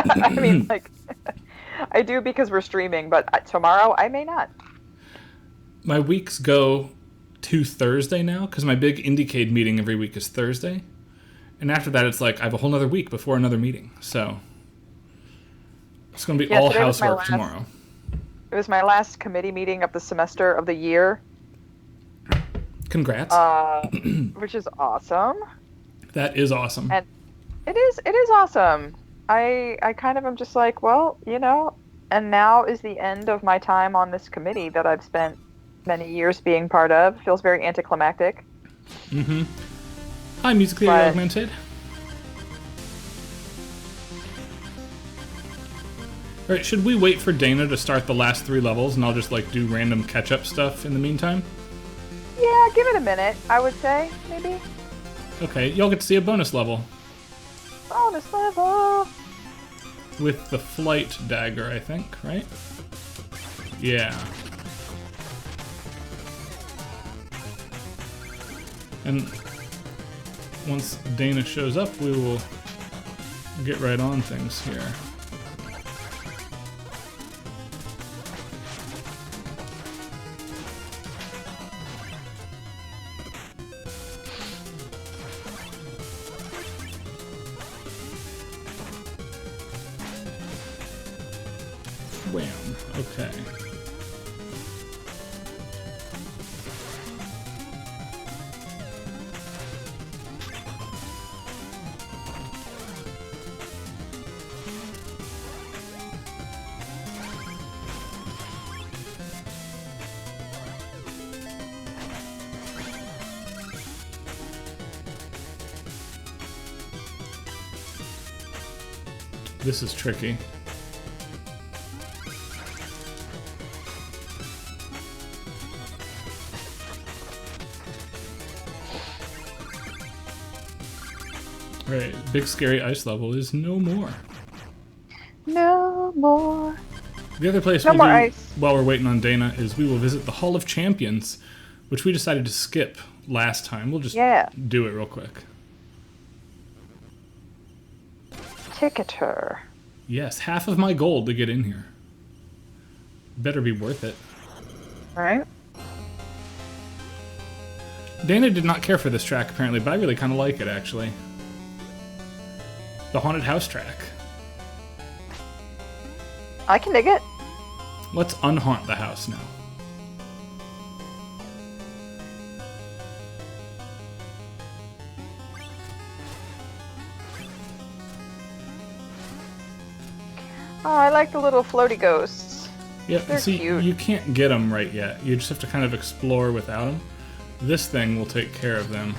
I mean, like, I do because we're streaming, but tomorrow I may not. My weeks go to Thursday now because my big Indiecade meeting every week is Thursday. And after that, it's like I have a whole other week before another meeting. So it's going to be Yeah, all today was my housework last. tomorrow. It was my last committee meeting of the semester of the year, Congrats. which is awesome. That is awesome. And it is awesome. I kind of am just like, well, and now is the end of my time on this committee that I've spent many years being part of. Feels very anticlimactic. Mm-hmm. Hi, Musically But Augmented. Alright, should we wait for Dana to start the last 3 levels and I'll just like do random catch-up stuff in the meantime? yeah, give it a minute, I would say, maybe. Okay, y'all get to see a bonus level. Bonus level. With the flight dagger, I think, right? Yeah. And once Dana shows up, we will get right on things here. Wham. Okay. This is tricky. Right, big scary ice level is no more. No more. The other place No we'll more do ice. while we're waiting on Dana is we will visit the Hall of Champions, which we decided to skip last time. We'll just Yeah. do it real quick. Ticketer. Yes, half of my gold to get in here. Better be worth it. Right? Dana did not care for this track apparently, but I really kind of like it actually. The Haunted House track. I can dig it. Let's unhaunt the house now. Oh, I like the little floaty ghosts. Yep, They're see, cute. you can't get them right yet. You just have to kind of explore without them. This thing will take care of them.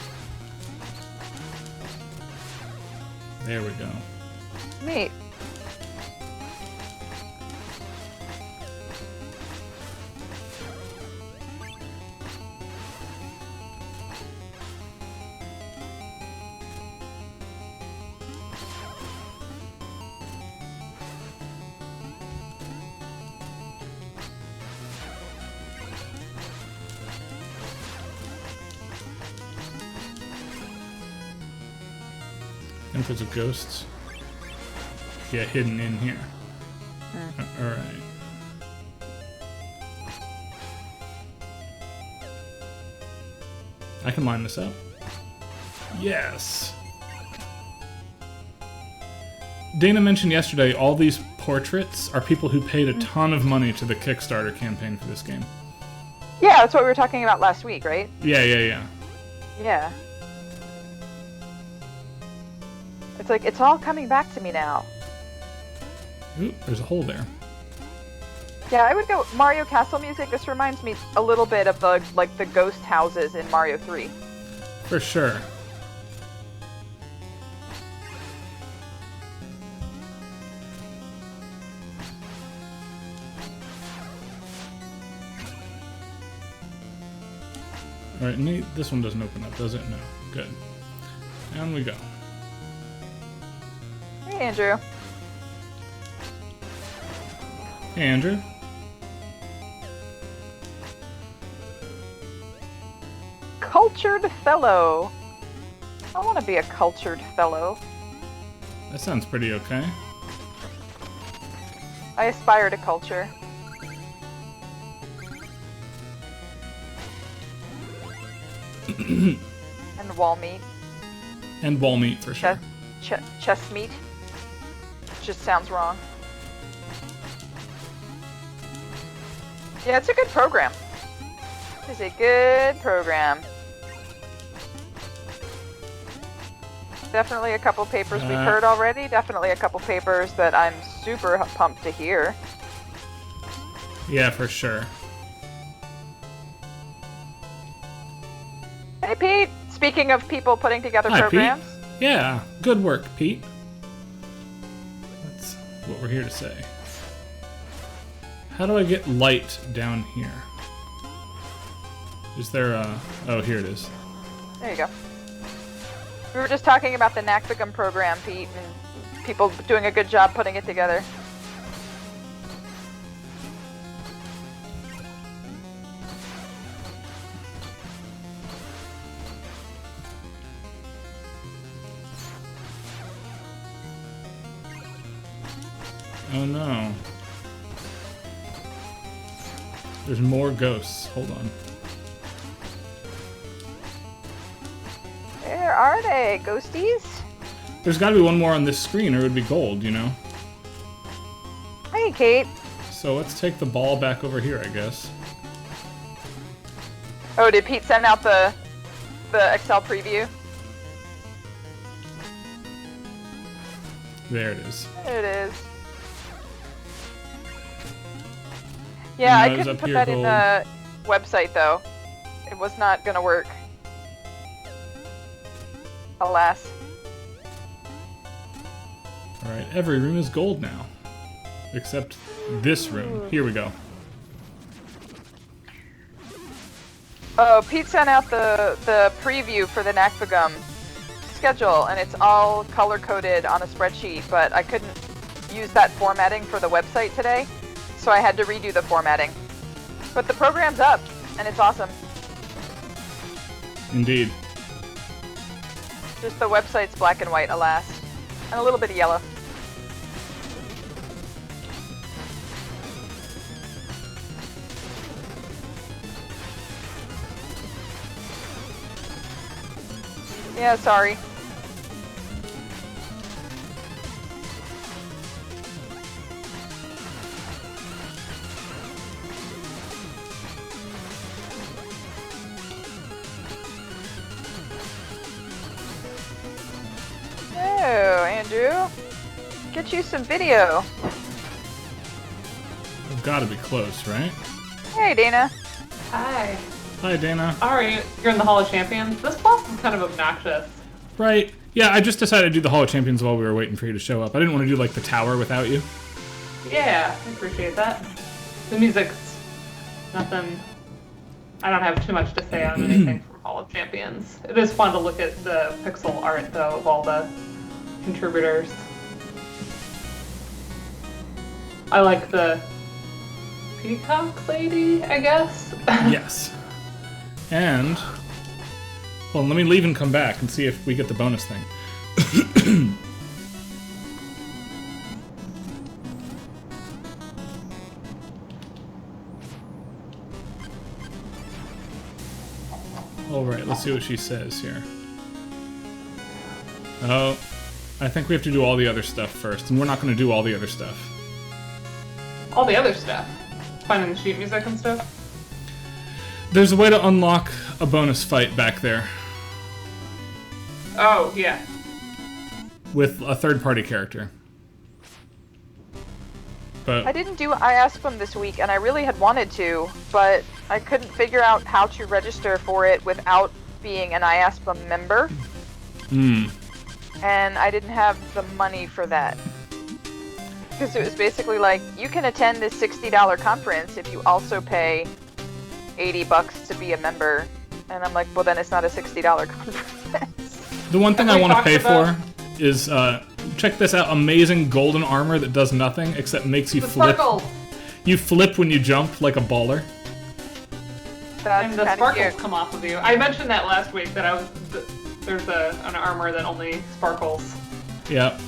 There we go. Neat. And if it's a ghost, yeah, hidden in here. Alright. I can line this up. Yes! Dana mentioned yesterday all these portraits are people who paid a ton of money to the Kickstarter campaign for this game. Yeah, that's what we were talking about last week, right? Yeah. Yeah. It's like, it's all coming back to me now. Ooh, there's a hole there. Yeah, I would go Mario Castle music. This reminds me a little bit of the ghost houses in Mario 3. For sure. Alright, Nate, this one doesn't open up, does it? No. Good. Down we go. Hey, Andrew. Hey, Andrew. Cultured fellow. I want to be a cultured fellow. That sounds pretty okay. I aspire to culture. And wall meat. And wall meat for sure. Chest meat. Just sounds wrong. Yeah, it's a good program. It's a good program. Definitely a couple papers we've heard already. Definitely a couple papers that I'm super pumped to hear. Yeah, for sure. Hey, Pete. Speaking of people putting together Hi, programs. Pete. Yeah, good work, Pete. That's what we're here to say. How do I get light down here? Is there a... Oh, here it is. There you go. We were just talking about the NACFIGM program, Pete, and people doing a good job putting it together. Oh no. There's more ghosts. Hold on. Where are they, ghosties? There's gotta be one more on this screen or it would be gold, you know? Hey, Kate. So let's take the ball back over here, I guess. Oh, did Pete send out the Excel preview? There it is. There it is. Yeah, I couldn't put that in the website, though. It was not gonna work. Alas. Alright, every room is gold now. Except this room. Here we go. Oh, Pete sent out the preview for the NACFIGM schedule, and it's all color-coded on a spreadsheet, but I couldn't use that formatting for the website today, so I had to redo the formatting. But the program's up, and it's awesome. Indeed. Just the website's black and white, alas. And a little bit of yellow. Yeah, sorry. Oh, Andrew. Get you some video. I've gotta be close, right? Hey, Dana. Hi. Hi, Dana. Alright, you're in the Hall of Champions. This boss is kind of obnoxious. Right. Yeah, I just decided to do the Hall of Champions while we were waiting for you to show up. I didn't want to do, like, the tower without you. Yeah, I appreciate that. The music's nothing... I don't have too much to say on anything from Hall of Champions. It is fun to look at the pixel art, though, of all the contributors. I like the peacock lady, I guess? Yes. And... Well, let me leave and come back and see if we get the bonus thing. Alright, let's see what she says here. Oh, I think we have to do all the other stuff first, and we're not going to do all the other stuff. All the other stuff. Finding the sheet music and stuff. There's a way to unlock a bonus fight back there. Oh, yeah. With a third-party character. But I didn't do IASPM this week, and I really had wanted to, but I couldn't figure out how to register for it without being an IASPM member. And I didn't have the money for that. Because it was basically like, you can attend this $60 conference if you also pay $80 to be a member. And I'm like, well, then it's not a $60 conference. the one thing Have I we want to talked pay about- for is, check this out, amazing golden armor that does nothing except makes you The flip. sparkles! You flip when you jump like a baller. That's And the kind of sparkles cute. come off of you. I mentioned that last week, that there's an armor that only sparkles. Yeah.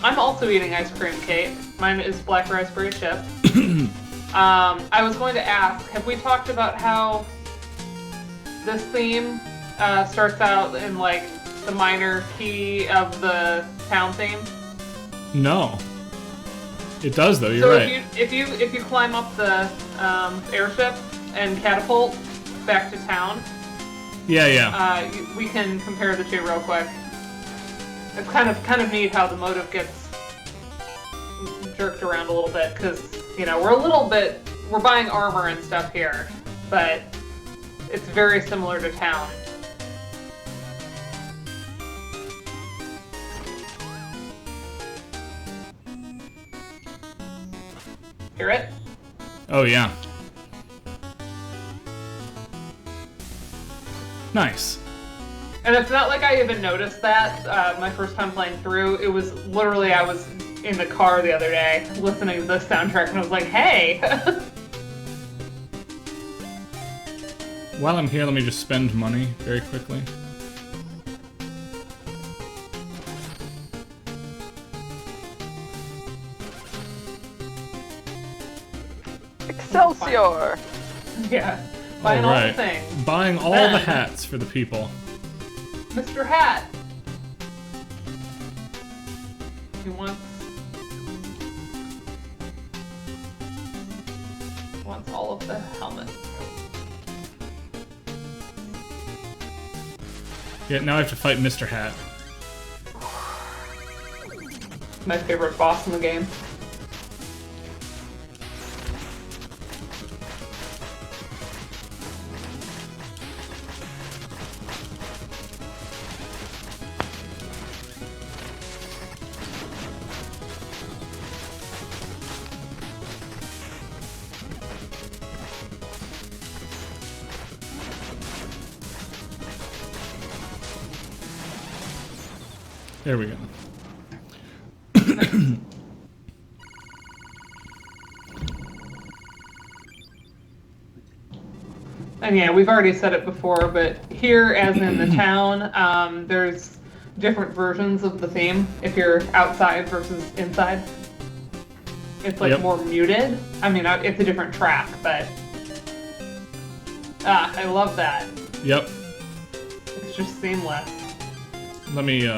I'm also eating ice cream, Kate. Mine is black raspberry chip. I was going to ask, have we talked about how this theme starts out in like the minor key of the town theme? No. It does though. You're so right. if you climb up the airship and catapult back to town, we can compare the two real quick. It's kind of neat how the motive gets jerked around a little bit because we're buying armor and stuff here, but it's very similar to town. Hear it? Oh yeah. Nice. And it's not like I even noticed that my first time playing through. It was literally, I was in the car the other day listening to this soundtrack and I was like, hey! While I'm here, let me just spend money very quickly. Excelsior! Yeah. Buying all the things. Buying all the hats for the people. Mr. Hat! He wants all of the helmets. Yeah, now I have to fight Mr. Hat. My favorite boss in the game. There we go. And yeah, we've already said it before, but here, as in the town, there's different versions of the theme if you're outside versus inside. It's like more muted. I mean, it's a different track, but I love that. Yep. It's just seamless. Let me,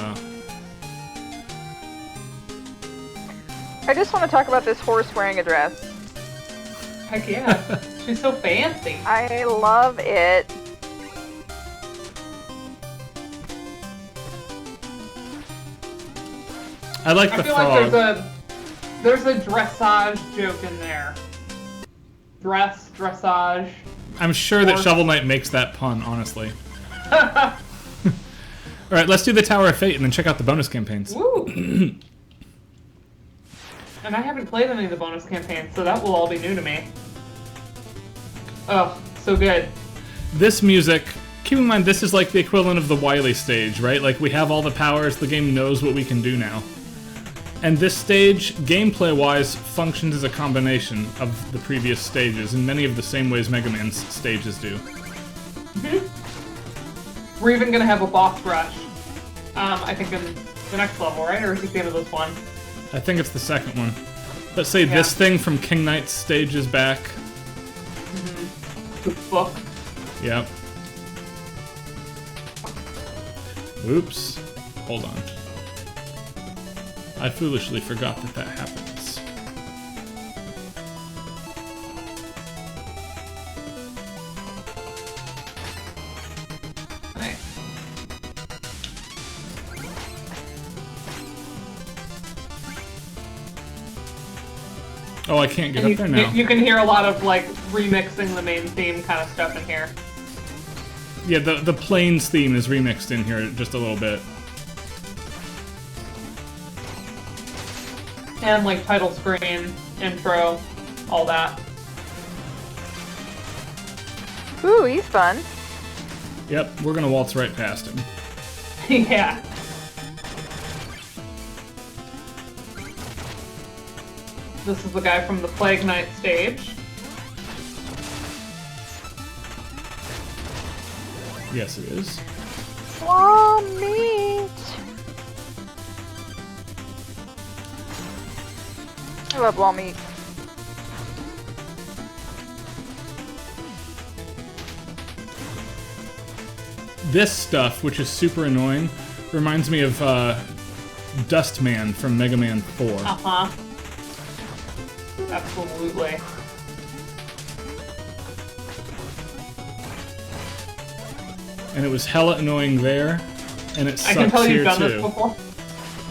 I just want to talk about this horse wearing a dress. Heck yeah. She's so fancy. I love it. I like the feel frog. like there's a dressage joke in there. Dressage. I'm sure that Shovel Knight makes that pun, honestly. Alright, let's do the Tower of Fate and then check out the bonus campaigns. Woo! And I haven't played any of the bonus campaigns, so that will all be new to me. Oh, so good. This music, keep in mind this is like the equivalent of the Wily stage, right? Like we have all the powers, the game knows what we can do now. And this stage, gameplay-wise, functions as a combination of the previous stages in many of the same ways Mega Man's stages do. We're even going to have a boss rush, I think in the next level, right? Or is it the end of this one? I think it's the second one. Let's say this thing from King Knight's stage is back. The book. Yep. Oops. Hold on. I foolishly forgot that that happens. Nice. Oh, I can't get up there now. You can hear a lot of, like, remixing the main theme kind of stuff in here. Yeah, the Plains theme is remixed in here just a little bit. And, like, title screen, intro, all that. Ooh, he's fun. Yep, we're gonna waltz right past him. Yeah. This is the guy from the Plague Knight stage. Yes, it is. Claw meat. I love wall meat. This stuff, which is super annoying, reminds me of Dustman from Mega Man 4. Uh-huh. Absolutely. And it was hella annoying there, and it I can sucks tell here you've done too. this before.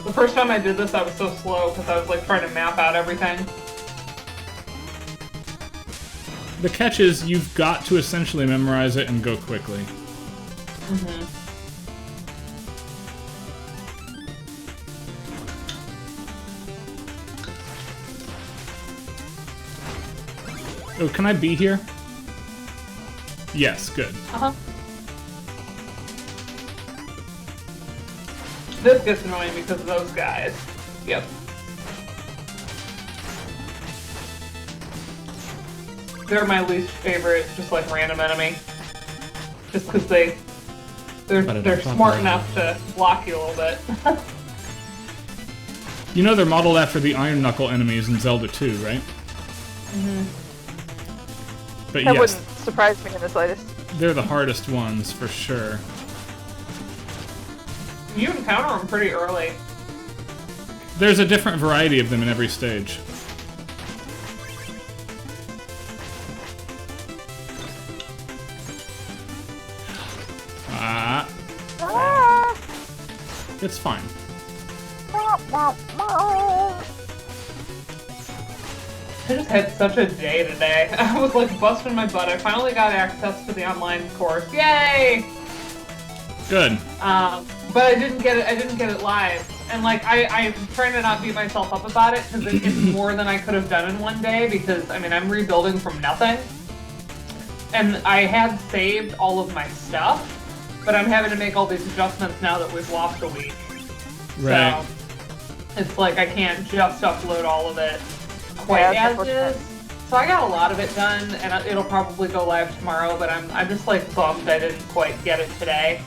The first time I did this, I was so slow because I was like trying to map out everything. The catch is you've got to essentially memorize it and go quickly. Mm-hmm. Oh, can I be here? Yes, good. Uh-huh. This gets annoying because of those guys. Yep. They're my least favorite, just like random enemy. Just because they're smart enough to block you a little bit. You know they're modeled after the Iron Knuckle enemies in Zelda 2, right? Mm-hmm. But That yes, wouldn't surprise me in the slightest. they're the hardest ones for sure. You encounter them pretty early. There's a different variety of them in every stage. Ah, Ah! it's fine. I just had such a day today. I was like busting my butt. I finally got access to the online course. Yay! Good. But I didn't get it. I didn't get it live, and like I'm trying to not beat myself up about it because it's more than I could have done in one day. Because I mean I'm rebuilding from nothing, and I had saved all of my stuff, but I'm having to make all these adjustments now that we've lost a week. Right. So it's like I can't just upload all of it quite Yeah, as that's is. So I got a lot of it done, and it'll probably go live tomorrow. But I'm just like bummed I didn't quite get it today.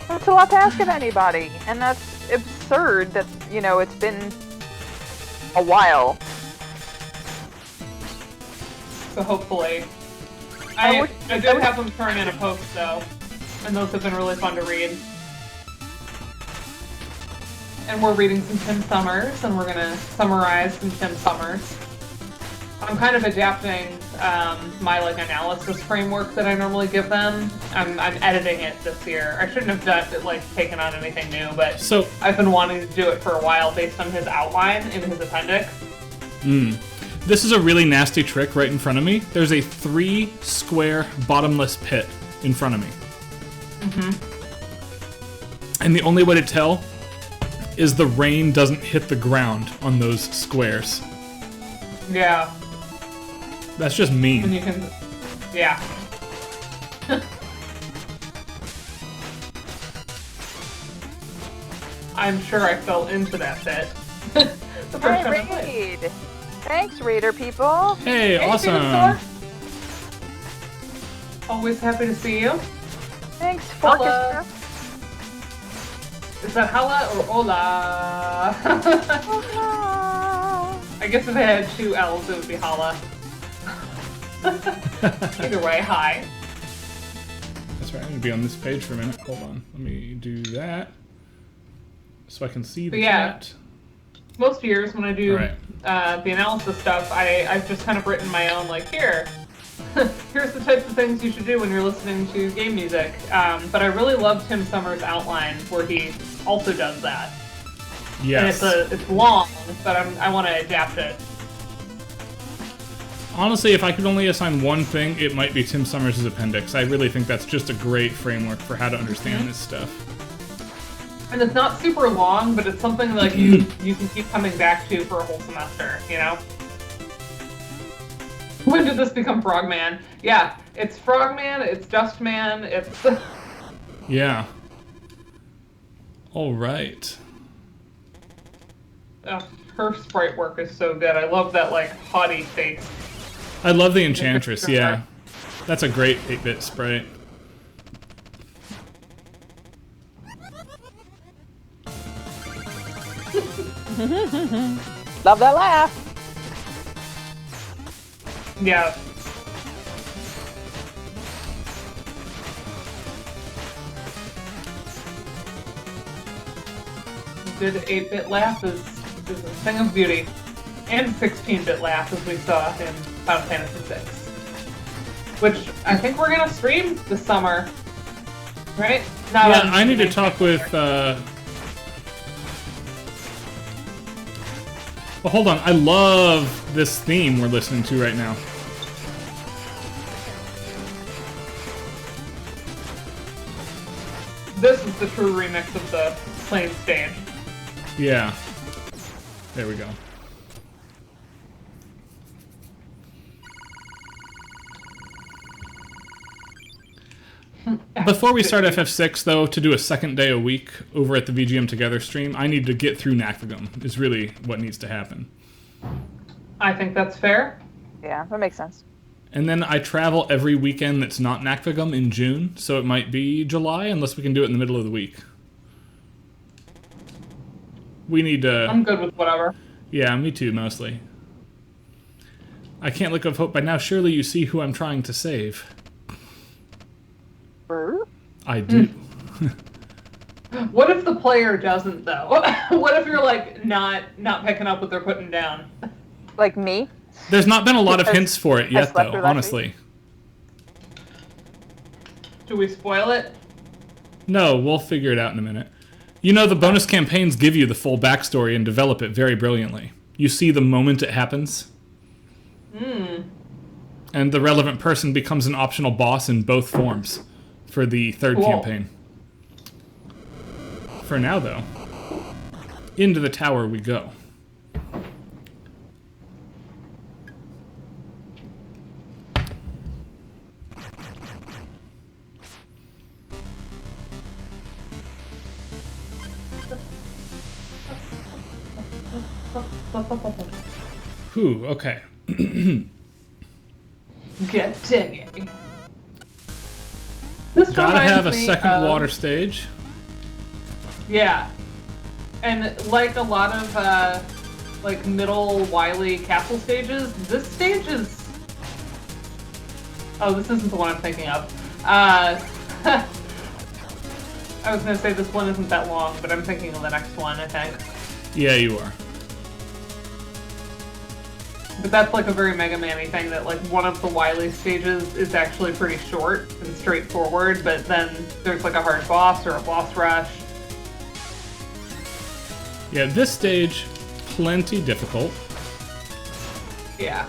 That's a lot to ask of anybody, and that's absurd that, you know, it's been a while. So hopefully, I I did have them turn in a post though, and those have been really fun to read. And we're reading some Tim Summers, and we're gonna summarize some Tim Summers. I'm kind of adapting my like analysis framework that I normally give them. I'm editing it this year. I shouldn't have done it, like taken on anything new, but So, I've been wanting to do it for a while based on his outline in his appendix. this is a really nasty trick right in front of me. There's a 3-square bottomless pit in front of me. And the only way to tell is the rain doesn't hit the ground on those squares. Yeah, That's just and mean. you can, yeah. I'm sure I fell into that bit. The first Hey, time I played. Raid! Thanks, Raider people! Hey, Hey, awesome. Peter Thor. Always happy to see you. Thanks, Hello. Forkestra. Is that Hala or Ola? I guess if I had 2 L's, it would be Hala. Either way, hi. That's right, I'm gonna be on this page for a minute. Hold on. Let me do that. So I can see the But yeah. chat. Most years when I do Right. the analysis stuff, I've just kind of written my own, like, here's the types of things you should do when you're listening to game music. But I really love Tim Summers' outline where he also does that. Yes. And it's long, but I want to adapt it. Honestly, if I could only assign one thing, it might be Tim Summers' appendix. I really think that's just a great framework for how to understand this stuff. And it's not super long, but it's something like you can keep coming back to for a whole semester, you know? When did this become Frogman? Yeah, it's Frogman, it's Dustman, it's... Yeah. All right. Her sprite work is so good. I love that, like, haughty face. I love the Enchantress, yeah. That's a great 8-bit sprite. Love that laugh! Yeah. Good 8-bit laugh is a thing of beauty. And 16-bit laugh, as we saw in Final Fantasy VI. Which I think we're going to stream this summer. Right? Not Yeah, on I need to main talk channel. with. Well, hold on. I love this theme we're listening to right now. This is the true remix of the plain stage. Yeah. There we go. Before we start FF6, though, to do a second day a week over at the VGM Together stream, I need to get through Nacfagum, is really what needs to happen. I think that's fair. Yeah, that makes sense. And then I travel every weekend that's not Nacfagum in June, so it might be July, unless we can do it in the middle of the week. We need to... I'm good with whatever. Yeah, me too, mostly. I can't let go of hope. By now, surely you see who I'm trying to save. I do. What if the player doesn't, though? What if you're, like, not picking up what they're putting down? Like me? There's not been a lot of Because hints for it I yet, slept though, through last honestly. Do we spoil it? No, we'll figure it out in a minute. You know, the bonus campaigns give you the full backstory and develop it very brilliantly. You see the moment it happens. And the relevant person becomes an optional boss in both forms for the third Cool. campaign. For now, though, into the tower we go. Whew, okay. Get digging. This Gotta reminds have a me second of- water stage. Yeah. And like a lot of, like, middle Wily castle stages, this stage is... Oh, this isn't the one I'm thinking of. I was gonna say this one isn't that long, but I'm thinking of the next one, I think. Yeah, you are. But that's like a very Mega Man-y thing, that like one of the Wily stages is actually pretty short and straightforward, but then there's like a hard boss or a boss rush. Yeah, this stage, plenty difficult. Yeah.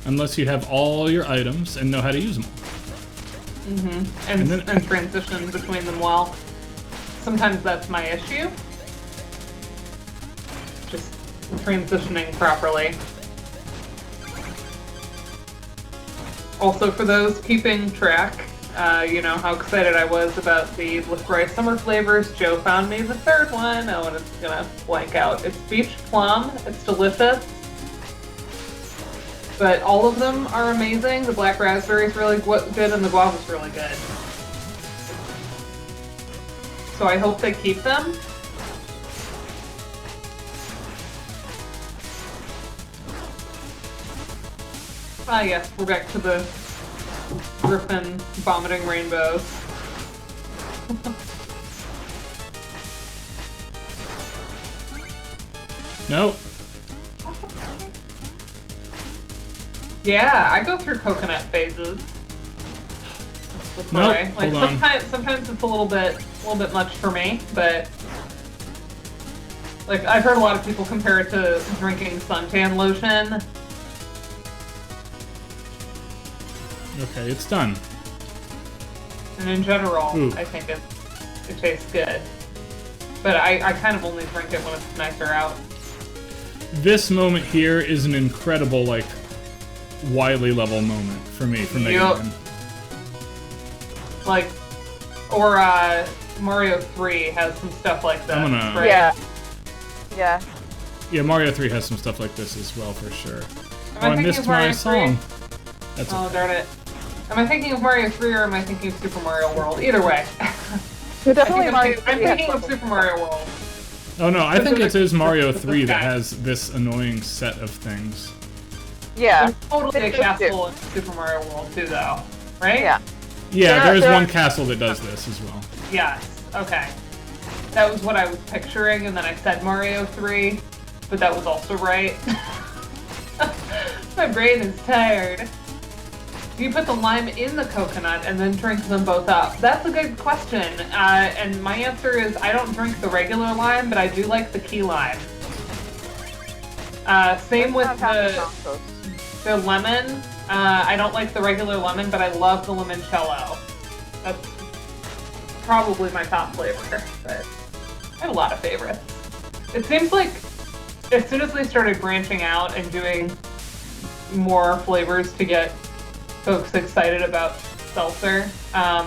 Unless you have all your items and know how to use them. And then- transition between them well. Sometimes that's my issue. Just transitioning properly. Also, for those keeping track, you know how excited I was about the LaCroix summer flavors. Joe found me the third one. Oh, and it's gonna blank out. It's peach plum. It's delicious. But all of them are amazing. The black raspberry is really good, and the guava is really good. So I hope they keep them. Ah, yes, we're back to the griffin vomiting rainbows. Nope. Yeah, I go through coconut phases. With Nope, Roy. Like hold on. sometimes it's a little bit much for me, but like I've heard a lot of people compare it to drinking suntan lotion. Okay, it's done. And in general, Ooh. I think it tastes good. But I kind of only drink it when it's nicer out. This moment here is an incredible, like, Wily level moment for me, for Mega Yup. Man. Like, or Mario 3 has some stuff like that. I'm gonna- right? Yeah. Yeah. Yeah, Mario 3 has some stuff like this as well, for sure. Am I I thinking missed of my Mario 3? song. That's Oh, okay. darn it. Am I thinking of Mario 3 or am I thinking of Super Mario World? Either way. So definitely Mario I'm 3 has thinking of levels. Super Mario World. Oh no, I think it is Mario Specific- 3 that guy. has this annoying set of things. Yeah. There's totally a It does castle in Super Mario World too, though. Right? Yeah. Yeah, there's there one are- castle that does this as well. Yes. Okay. That was what I was picturing, and then I said Mario 3, but that was also right. My brain is tired. Do you put the lime in the coconut and then drink them both up? That's a good question. And my answer is I don't drink the regular lime, but I do like the key lime. Same with That's not how the song goes. the lemon. I don't like the regular lemon, but I love the limoncello. That's probably my top flavor, but I have a lot of favorites. It seems like as soon as they started branching out and doing more flavors to get folks excited about seltzer,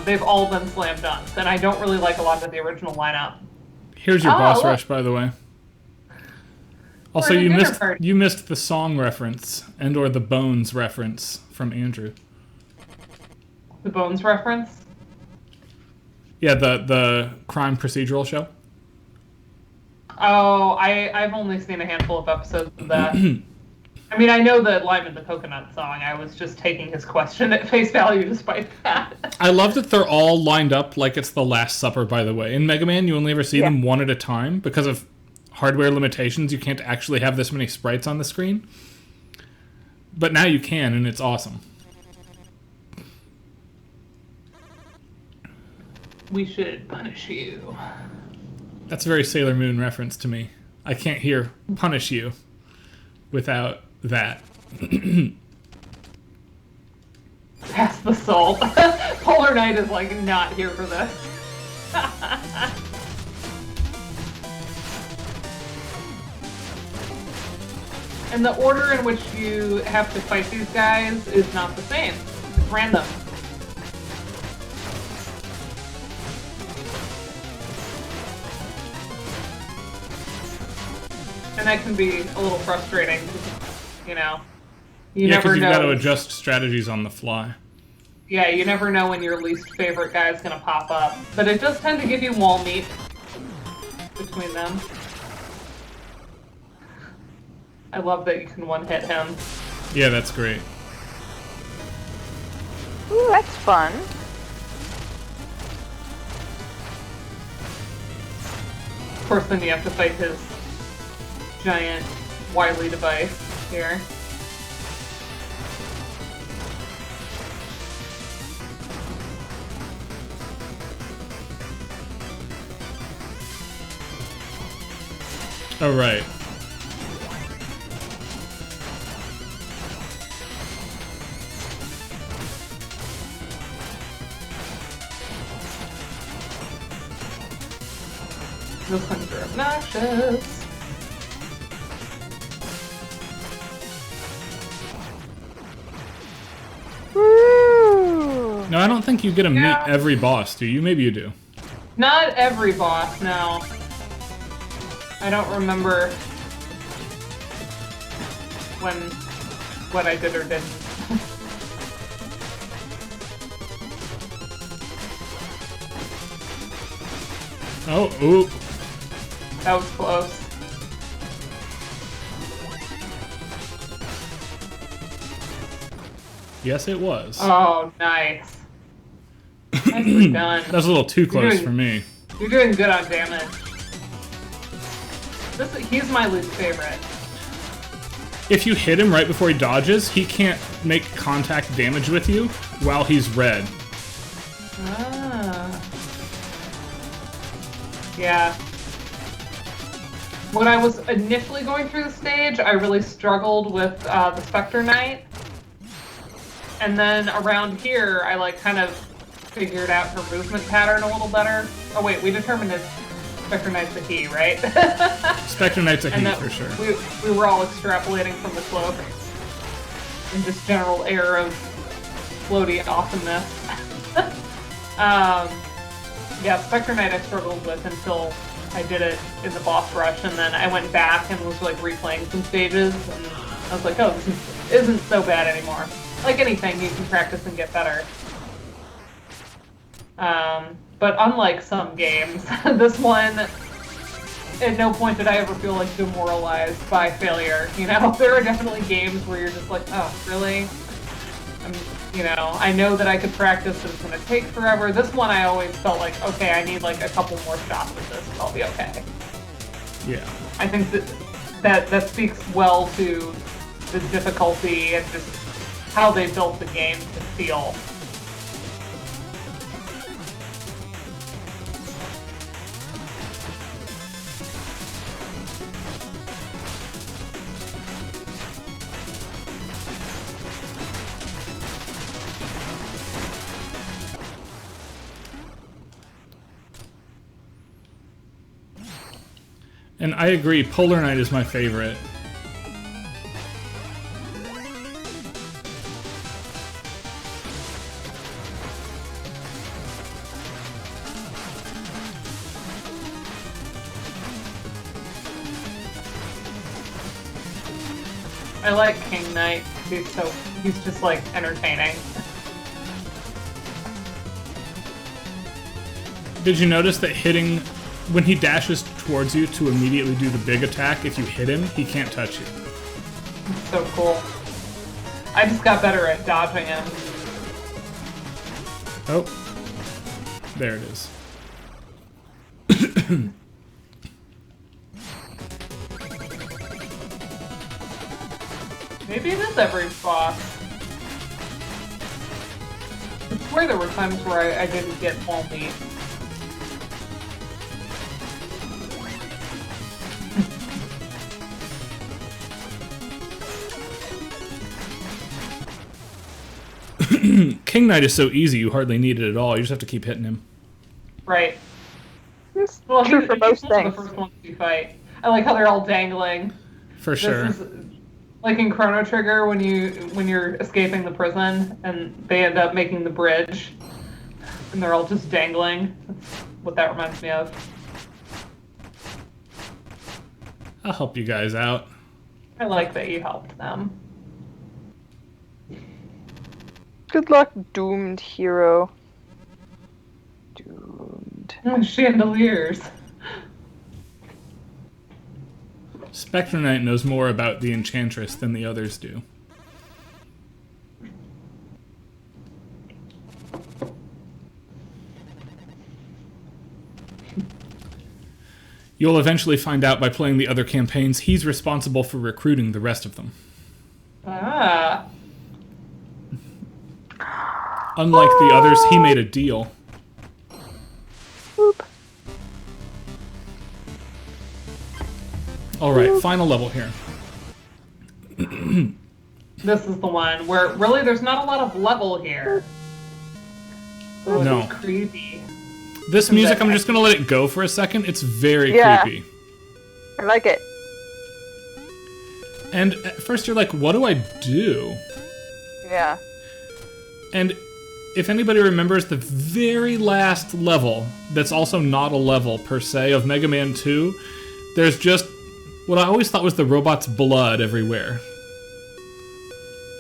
they've all been slam dunks, and I don't really like a lot of the original lineup. Here's your Oh, boss look. rush, by the way. Also, We're in a you dinner missed party. you missed the song reference and or the Bones reference from Andrew. The Bones reference? Yeah, the crime procedural show. Oh, I've only seen a handful of episodes of that. I mean, I know the Lime and the Coconut song. I was just taking his question at face value despite that. I love that they're all lined up like it's the Last Supper, by the way. In Mega Man, you only ever see them one at a time because of hardware limitations. You can't actually have this many sprites on the screen. But now you can, and it's awesome. We should punish you. That's a very Sailor Moon reference to me. I can't hear punish you without that. Pass the salt. Polar Knight is like not here for this. And the order in which you have to fight these guys is not the same. It's random. And that can be a little frustrating, you know. You Yeah, never because you've got to know. adjust strategies on the fly. Yeah, you never know when your least favorite guy is gonna pop up. But it does tend to give you wall meat between them. I love that you can one-hit him. Yeah, that's great. Ooh, that's fun. Of course, then you have to fight his giant wily device here. All right. Those things are obnoxious. Woo! No, I don't think you get to Yeah. meet every boss, do you? Maybe you do. Not every boss, no. I don't remember what I did or didn't. Oh, ooh. That was close. Yes, it was. Oh, nice. Nicely done. That was a little too close doing- for me. You're doing good on damage. He's my least favorite. If you hit him right before he dodges, he can't make contact damage with you while he's red. Ah. Yeah. When I was initially going through the stage, I really struggled with the Spectre Knight. And then around here, I like kind of figured out her movement pattern a little better. Oh wait, we determined that Spectre Knight's a he, right? Spectre Knight's a And he that for sure. we were all extrapolating from the cloak and just general air of floaty awesomeness. Yeah, Spectre Knight I struggled with until I did it in the boss rush, and then I went back and was like replaying some stages, and I was like, oh, this isn't so bad anymore. Like anything, you can practice and get better. But unlike some games, this one, at no point did I ever feel like demoralized by failure. You know, there are definitely games where you're just like, oh, really? I know that I could practice, but it's going to take forever. This one, I always felt like, okay, I need like a couple more shots at this, and I'll be okay. Yeah. I think that speaks well to the difficulty and just how they built the game to feel. And I agree, Polar Knight is my favorite. I like King Knight. He's just like entertaining. Did you notice that when he dashes towards you to immediately do the big attack, if you hit him, he can't touch you? It's so cool. I just got better at dodging him. Oh. There it is. Maybe it is every boss. I swear there were times where I didn't get all meat. King Knight is so easy, you hardly need it at all. You just have to keep hitting him. Right. It's true for most things. The first ones you fight. I like how they're all dangling. For sure. This is like in Chrono Trigger when you're escaping the prison and they end up making the bridge and they're all just dangling. That's what that reminds me of. I'll help you guys out. I like that you helped them. Good luck, doomed hero. Doomed. Chandeliers. Spectre Knight knows more about the Enchantress than the others do. You'll eventually find out by playing the other campaigns he's responsible for recruiting the rest of them. Ah. Unlike the others, he made a deal. Boop. Alright, final level here. This is the one where really there's not a lot of level here. Oh, No. It's creepy. This music, I'm just going to let it go for a second. It's very creepy. I like it. And at first you're like, what do I do? Yeah. And if anybody remembers the very last level, that's also not a level per se, of Mega Man 2, there's just what I always thought was the robot's blood everywhere.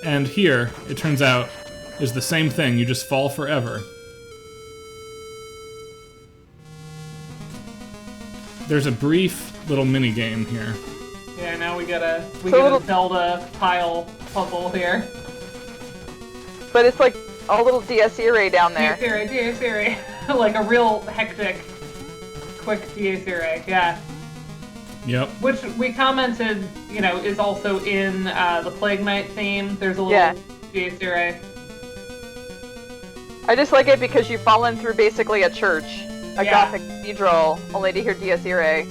And here, it turns out, is the same thing. You just fall forever. There's a brief little mini game here. Yeah, now we get a Zelda tile puzzle here. But it's like a little DSE down there. DSE. Like a real hectic, quick DSE, yeah. Yep. Which we commented, is also in the Plague Knight theme. There's a little DSE. I just like it because you've fallen through basically a church, a Gothic cathedral, only to hear Dies Irae.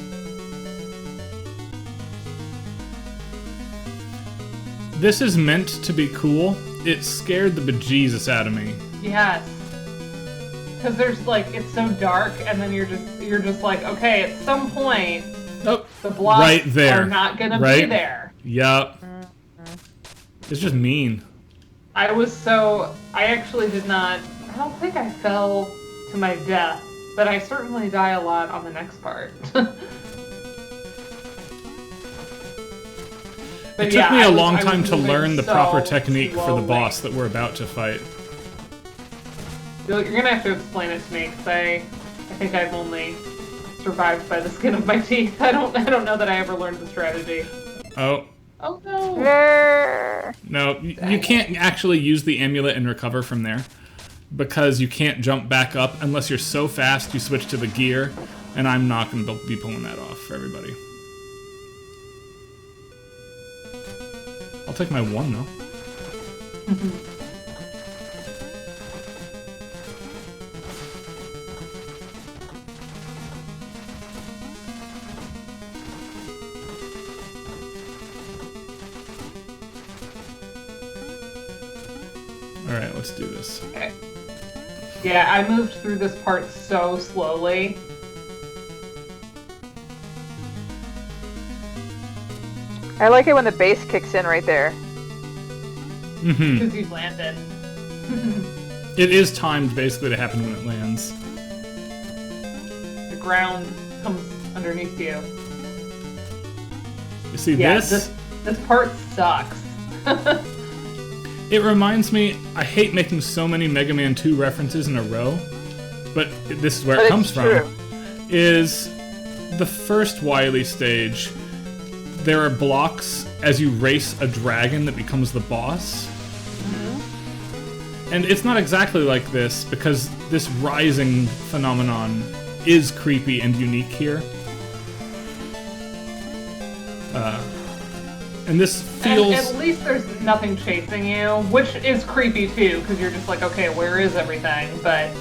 This is meant to be cool. It scared the bejesus out of me. Yes. Because there's it's so dark, and then you're just like, okay, at some point, the blocks right there. are not gonna be there. Yep. It's just mean. I actually did not. I don't think I fell to my death but I certainly die a lot on the next part. But It took me I a was- long I was time to moving learn the so proper technique for the slowly. boss that we're about to fight. You're gonna have to explain it to me, because I think I've only survived by the skin of my teeth. I don't know that I ever learned the strategy. Oh, Oh no! Grr. no, you can't actually use the amulet and recover from there. Because you can't jump back up unless you're so fast you switch to the gear, and I'm not going to be pulling that off for everybody. I'll take my 1, though. Alright, let's do this. Okay. Yeah, I moved through this part so slowly. I like it when the bass kicks in right there. Mm-hmm. Because you landed. It is timed basically to happen when it lands. The ground comes underneath you. You see Yeah, this? this part sucks. It reminds me, I hate making so many Mega Man 2 references in a row, but this is where But it it's comes true. from. Is the first Wily stage, there are blocks as you race a dragon that becomes the boss. And it's not exactly like this, because this rising phenomenon is creepy and unique here. And this feels... And at least there's nothing chasing you, which is creepy too, because you're just like, okay, where is everything? But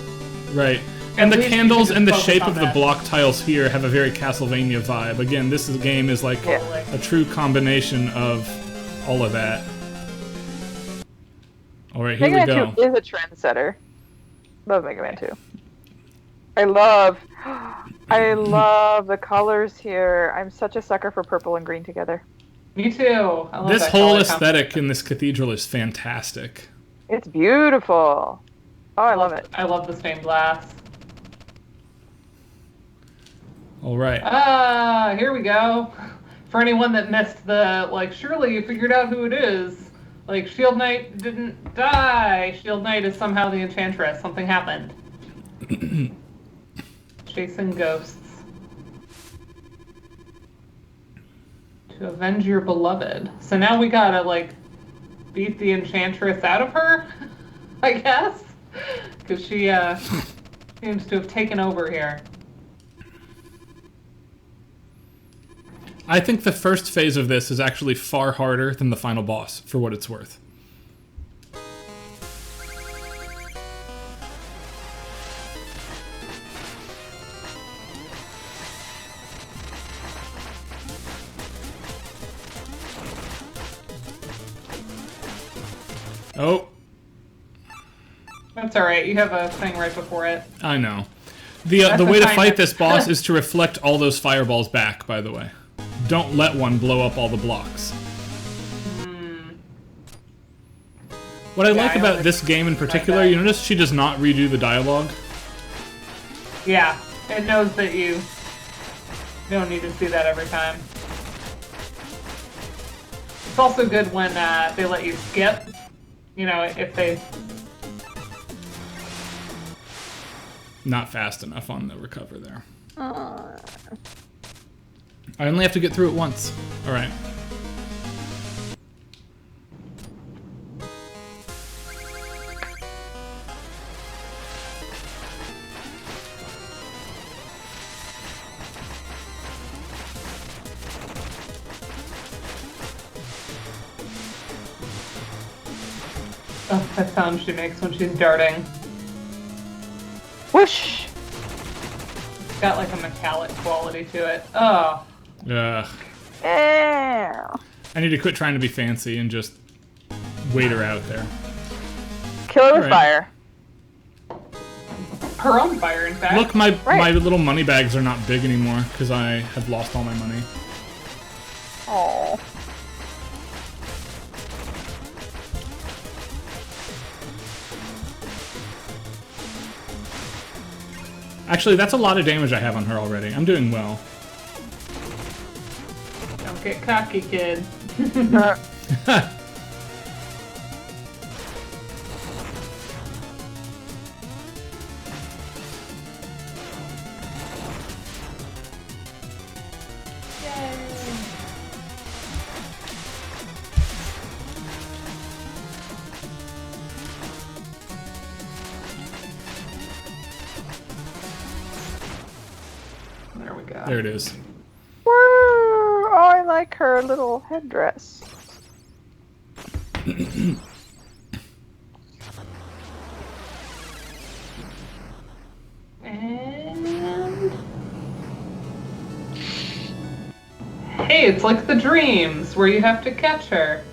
Right. And At the least you candles can and the just shape focus of on the that. block tiles here have a very Castlevania vibe. Again, game is like Totally. a true combination of all of that. Alright, here Mega we Man go. 2 is a trendsetter. Love Mega Man 2. I love the colors here. I'm such a sucker for purple and green together. me too. I love This that whole color aesthetic in this cathedral is fantastic. It's beautiful. Oh, I love it. I love the stained glass. Alright. Ah, here we go. For anyone that missed the, like, surely you figured out who it is. Like, Shield Knight didn't die. Shield Knight is somehow the Enchantress. Something happened. Chasing ghosts. To avenge your beloved. So now we gotta, like, beat the Enchantress out of her? I guess? Because she, seems to have taken over here. I think the first phase of this is actually far harder than the final boss, for what it's worth. Oh, That's alright, you have a thing right before it. I know. The That's way a to timer. fight this boss is to reflect all those fireballs back, by the way. Don't let one blow up all the blocks. What I Yeah, like I about always this game in particular, that. you notice she does not redo the dialogue. Yeah, it knows that you don't need to see that every time. It's also good when they let you skip. You know, if they... Not fast enough on the recover there. I only have to get through it once. Alright. Oh, that sound she makes when she's darting. Whoosh! It's got like a metallic quality to it. Oh, Ugh. Yeah. I need to quit trying to be fancy and just wait her out there. Kill her with Alright. fire. her own fire, in fact. Look, my Right. little money bags are not big anymore because I have lost all my money. Oh. Actually, that's a lot of damage I have on her already. I'm doing well. Don't get cocky, kid. There we go. There it is. Woo! Oh, I like her little headdress. And... Hey, it's like the dreams, where you have to catch her.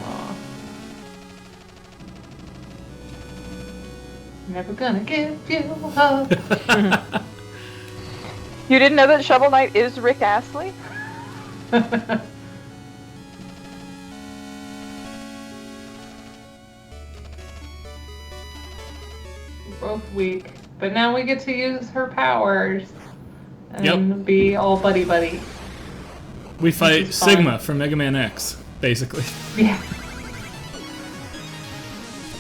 Aw. Never gonna give you a hug. You didn't know that Shovel Knight is Rick Astley? Both weak, but now we get to use her powers and be all buddy. We fight is fun. Sigma from Mega Man X, basically. Yeah.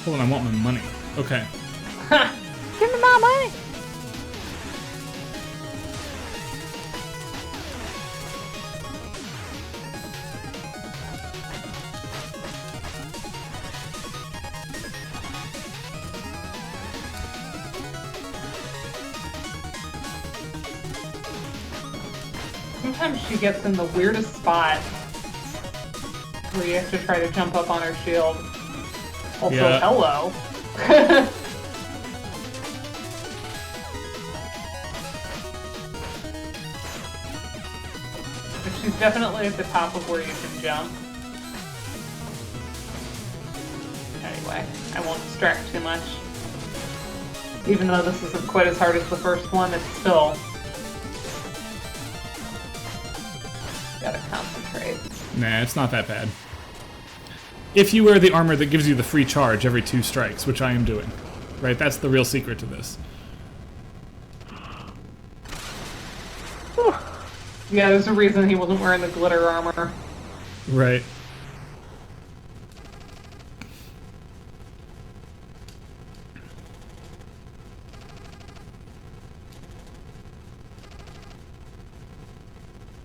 Hold on, I want my money. Okay. Give me my money! Sometimes she gets in the weirdest spot where you have to try to jump up on her shield. Also, Yeah. hello. But she's definitely at the top of where you can jump. Anyway, I won't distract too much. Even though this isn't quite as hard as the first one, it's still... Gotta concentrate. Nah, it's not that bad. If you wear the armor that gives you the free charge every 2 strikes, which I am doing. Right, that's the real secret to this. Yeah, there's a reason he wasn't wearing the glitter armor. Right.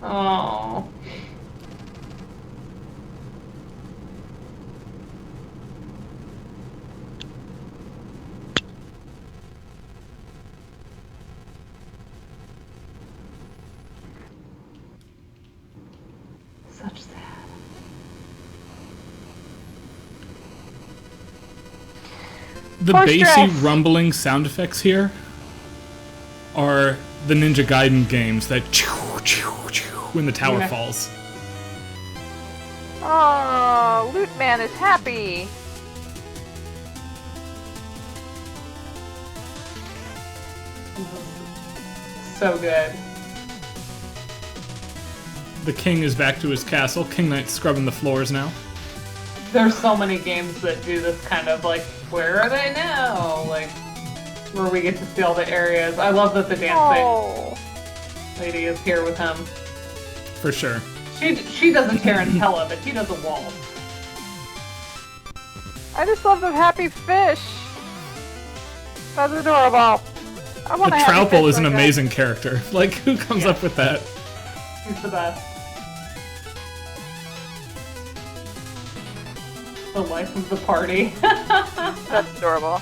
Oh. Such sad. The Poor bassy stress. rumbling sound effects here are the Ninja Gaiden games that when the tower Yeah. falls. Oh, Loot Man is happy. So good. The king is back to his castle. King Knight's scrubbing the floors now. There's so many games that do this kind of like, where are they now? Like, where we get to see all the areas. I love that the dancing Oh. lady is here with him. For sure. She does a tarantella, but he does a waltz. I just love the happy fish. That's adorable. I The want a happy Troupple fish is an like that. amazing character. Like, who comes Yeah. up with that? He's the best. The life of the party. That's adorable.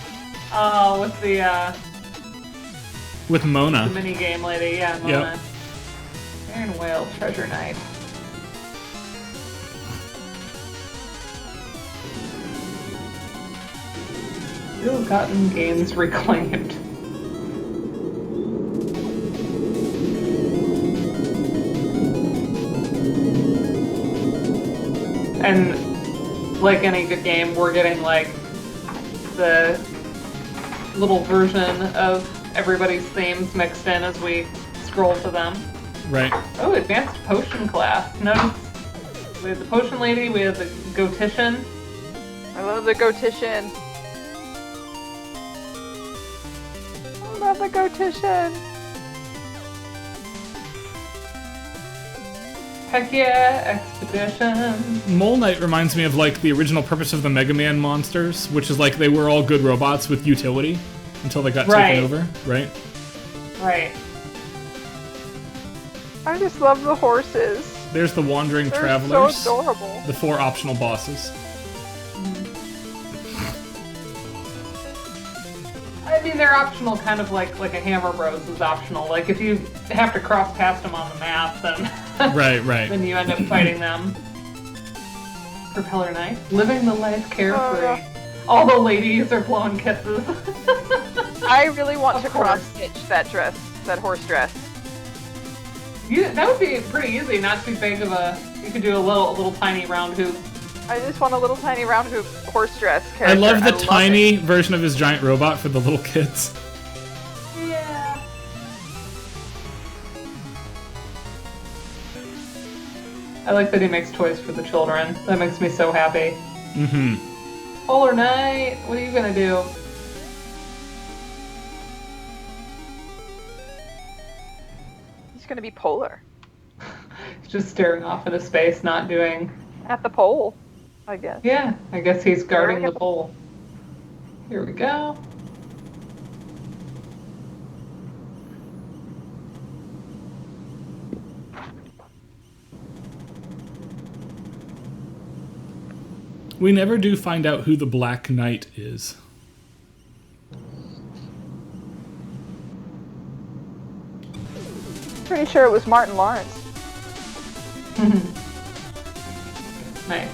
Oh, with the With Mona. mini game lady, yeah, Mona. Iron Whale Treasure Night. Ill-gotten gains reclaimed. And like any good game, we're getting like the little version of everybody's themes mixed in as we scroll to them. Right. Oh, advanced potion class. Notice We have the potion lady. We have the gotician. I love the gotician. I love the gotician. Heck yeah, expedition. Mole Knight reminds me of like the original purpose of the Mega Man monsters, which is like they were all good robots with utility until they got taken over, right? Right. I just love the horses. There's the Wandering They're Travelers. so adorable. The 4 optional bosses. I mean, they're optional, kind of like a Hammer Bros is optional. Like if you have to cross past them on the map, then Right. then you end up fighting them. Propeller Knight, living the life carefree. All the ladies are blowing kisses. I really want to Of course. cross-stitch that dress, that horse dress. That would be pretty easy, not too big of a. You could do a little tiny round hoop. I just want a little tiny round hoop horse dress character. I love the it. tiny version of his giant robot for the little kids. Yeah. I like that he makes toys for the children. That makes me so happy. Mm-hmm. Polar Knight, what are you gonna do? He's gonna be polar. He's just staring off into space, not doing. At the pole, I guess. Yeah, I guess he's guarding Staring the at pole. Here we go. We never do find out who the Black Knight is. Pretty sure it was Martin Lawrence. Nice.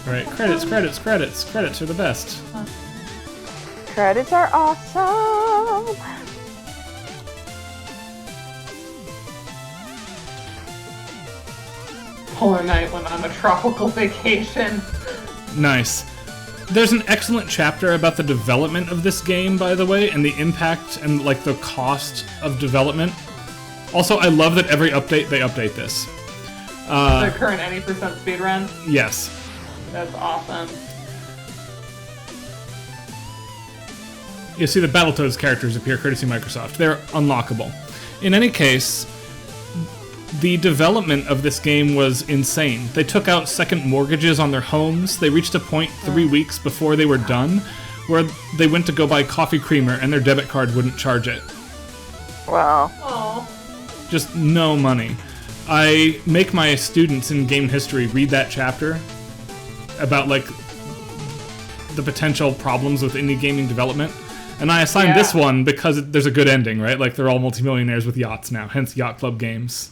Alright, credits. Credits are the best. Credits are awesome. Polar Knight went on a tropical vacation. Nice. There's an excellent chapter about the development of this game, by the way, and the impact and like the cost of development. Also, I love that every update they update this. The current any percent speed run. Yes. That's awesome. You see the Battletoads characters appear courtesy Microsoft. They're unlockable. In any case, the development of this game was insane. They took out second mortgages on their homes. They reached a point 3 weeks before they were done where they went to go buy coffee creamer and their debit card wouldn't charge it. Wow. Oh. Just no money. I make my students in game history read that chapter about like the potential problems with indie gaming development. And I assigned this one because there's a good ending, right? Like they're all multimillionaires with yachts now, hence Yacht Club games.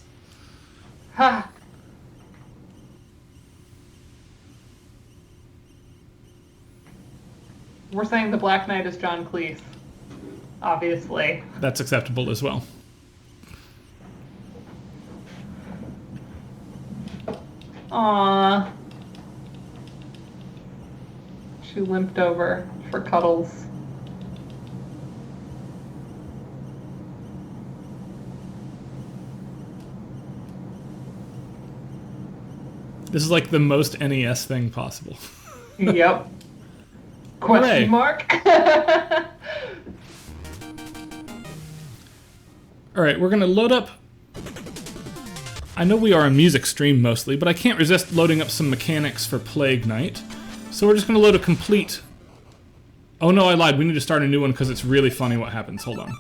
Ha. We're saying the Black Knight is John Cleese. Obviously. That's acceptable as well. Aww. She limped over for cuddles. This is like the most NES thing possible. Yep. Question Hooray. mark? Alright, we're gonna load up... I know we are a music stream mostly, but I can't resist loading up some mechanics for Plague Knight. So we're just gonna load a complete... Oh no, I lied. We need to start a new one because it's really funny what happens. Hold on.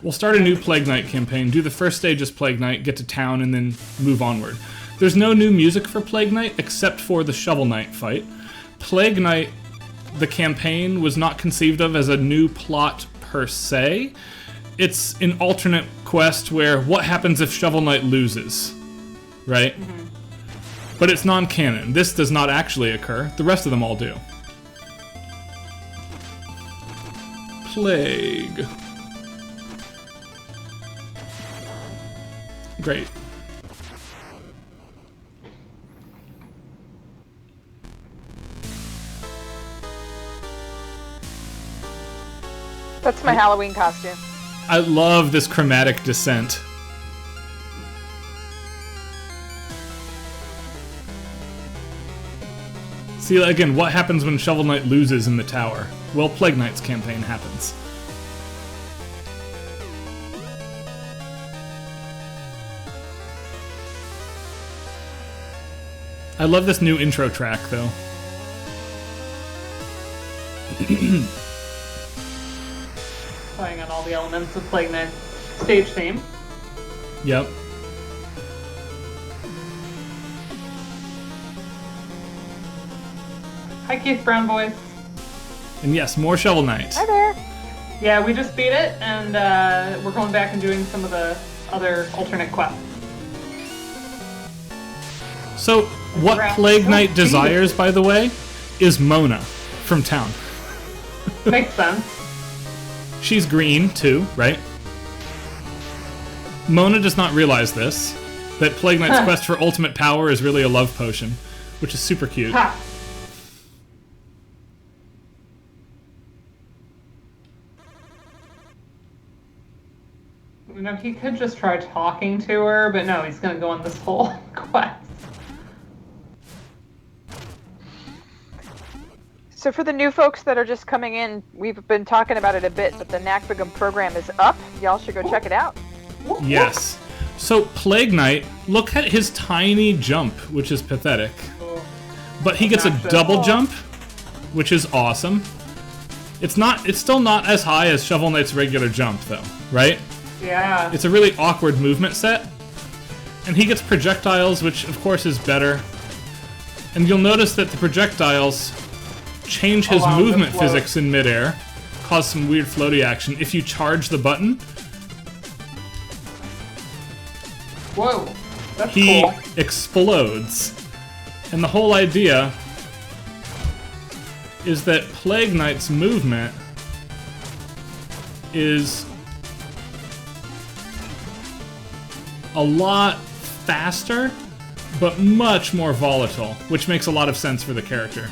We'll start a new Plague Knight campaign, do the first stage as Plague Knight, get to town, and then move onward. There's no new music for Plague Knight except for the Shovel Knight fight. Plague Knight, the campaign, was not conceived of as a new plot per se. It's an alternate quest where what happens if Shovel Knight loses, right? Mm-hmm. But it's non-canon. This does not actually occur. The rest of them all do. Plague. Great. That's my Halloween costume. I love this chromatic descent. See, again, what happens when Shovel Knight loses in the tower? Well, Plague Knight's campaign happens. I love this new intro track, though. Playing on all the elements of Plague Knight's stage theme. Yep. Hi, Keith Brown voice. And yes, more Shovel Knight. Hi there. Yeah, we just beat it, and we're going back and doing some of the other alternate quests. So, what Plague Knight desires, by the way, is Mona from town. Makes sense. She's green, too, right? Mona does not realize this, that Plague Knight's quest for ultimate power is really a love potion, which is super cute. Ha! You know, he could just try talking to her, but no, he's gonna go on this whole quest. So for the new folks that are just coming in, we've been talking about it a bit, but the Nakbagum program is up. Y'all should go check it out. Yes. So, Plague Knight, look at his tiny jump, which is pathetic. But he gets a double jump, which is awesome. It's still not as high as Shovel Knight's regular jump, though, right? Yeah. It's a really awkward movement set. And he gets projectiles, which of course is better. And you'll notice that the projectiles change his Allow him to movement float. physics in midair, cause some weird floaty action. If you charge the button, Whoa. That's he cool. explodes. And the whole idea is that Plague Knight's movement is a lot faster, but much more volatile, which makes a lot of sense for the character.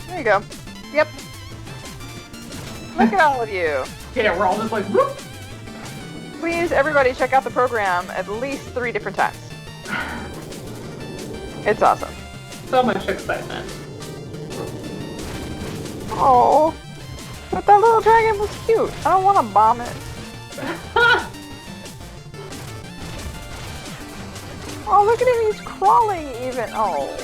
There you go. Yep. Look at all of you. Yeah, we're all just like, whoop. Please, everybody, check out the program at least 3 different times. It's awesome. So much excitement. Oh, but that little dragon was cute. I don't want to bomb it. Oh, look at him. He's crawling even. Oh.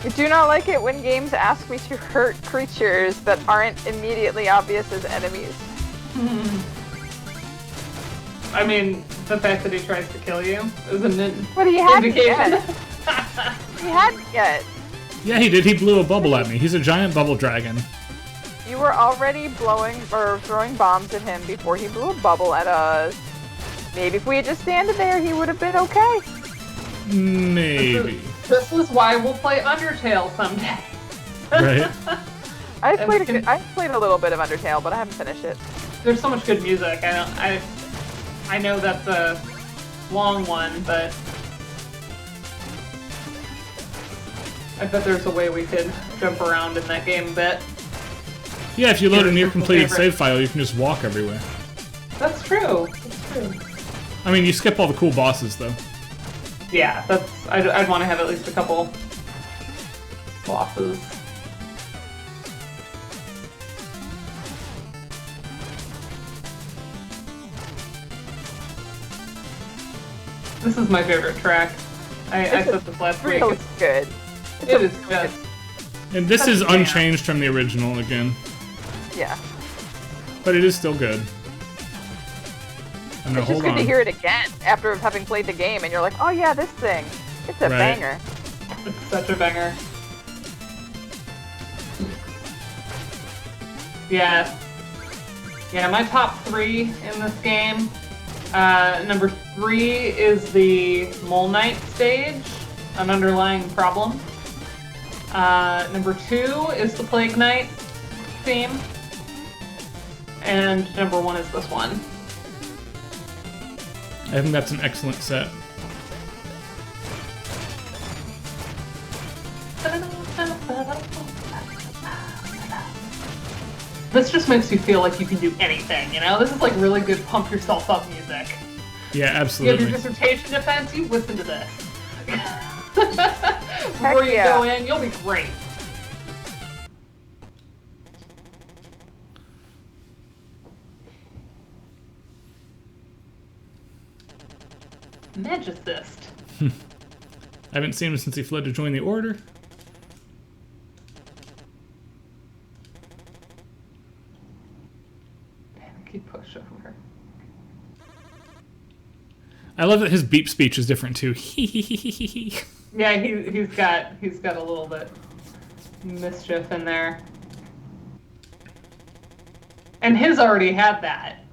I do not like it when games ask me to hurt creatures that aren't immediately obvious as enemies. I mean, the fact that he tries to kill you is an But he hadn't indication. yet. He hadn't yet. Yeah, he did. He blew a bubble at me. He's a giant bubble dragon. You were already blowing or throwing bombs at him before he blew a bubble at us. Maybe if we had just standed there, he would have been okay. Maybe. This is why we'll play Undertale someday. Right? I And played we can- I played a little bit of Undertale, but I haven't finished it. There's so much good music. I know that's a long one, but I bet there's a way we could jump around in that game a bit. Yeah, if you load a near completed Favorite. save file, you can just walk everywhere. That's true. That's true. I mean, you skip all the cool bosses, though. Yeah, I'd want to have at least a couple bosses. This is my favorite track. I said this last week. Really good. It is good. And this That's is a jam. unchanged from the original again, Yeah. but it is still good. And now, It's just hold good on. to hear it again after having played the game, and you're like, oh yeah, this thing. It's a Right. banger. It's such a banger. Yeah. Yeah, my top 3 in this game. Number 3 is the Mole Knight stage, an underlying problem. Number 2 is the Plague Knight theme. And number 1 is this one. I think that's an excellent set. This just makes you feel like you can do anything, you know? This is like really good pump yourself up music. Yeah, You have absolutely. your dissertation defense, you listen to this. Before you yeah. go in, you'll be great. Magicist. I haven't seen him since he fled to join the Order. Panicky pushover. I love that his beep speech is different too. Yeah, he's got a little bit mischief in there. And his already had that.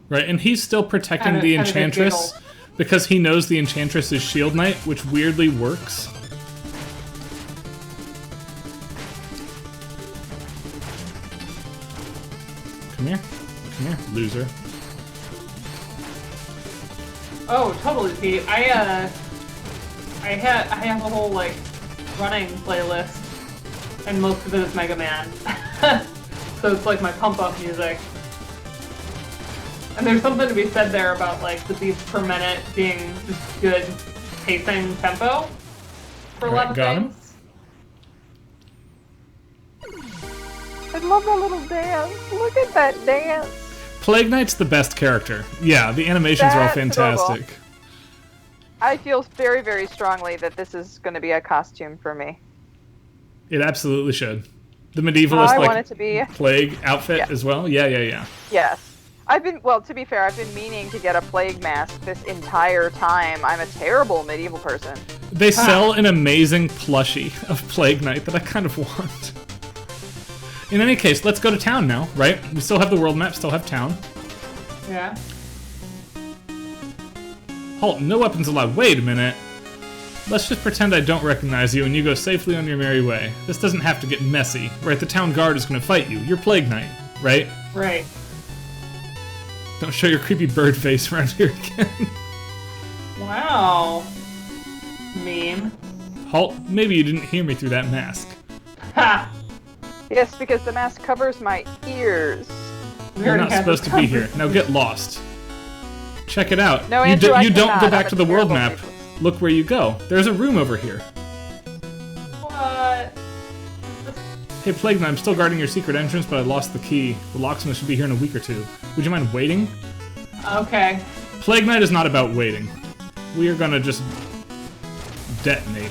Right, and he's still protecting the kind of a Enchantress giggle. because he knows the Enchantress is Shield Knight, which weirdly works. Come here, loser. Oh, totally, Pete. I have a whole like running playlist, and most of it is Mega Man. So it's like my pump up music. And there's something to be said there about like the beats per minute being just good pacing tempo for a lot of Got him. things. I love that little dance. Look at that dance. Plague Knight's the best character. Yeah, the animations are all That's adorable. fantastic. I feel very, very strongly that this is going to be a costume for me. It absolutely should. The medievalist I want like it to be. plague outfit Yeah. as well. Yeah. Yes. Well, to be fair, I've been meaning to get a plague mask this entire time. I'm a terrible medieval person. They sell an amazing plushie of Plague Knight that I kind of want. In any case, let's go to town now, right? We still have the world map, still have town. Yeah. Halt, no weapons allowed. Wait a minute. Let's just pretend I don't recognize you and you go safely on your merry way. This doesn't have to get messy, right? The town guard is going to fight you. You're Plague Knight, right? Right. Don't show your creepy bird face around here again. Wow. Mean. Halt, maybe you didn't hear me through that mask. Ha! Yes, because the mask covers my ears. We You're already not had supposed this to be here. conversation. Now get lost. Check it out. No, you Andrew, I you don't cannot. go back I'm to a the world terrible map. person. Look where you go. There's a room over here. What? Hey, Plague Knight, I'm still guarding your secret entrance, but I lost the key. The locksmith should be here in a week or two. Would you mind waiting? Okay. Plague Knight is not about waiting. We are gonna just detonate.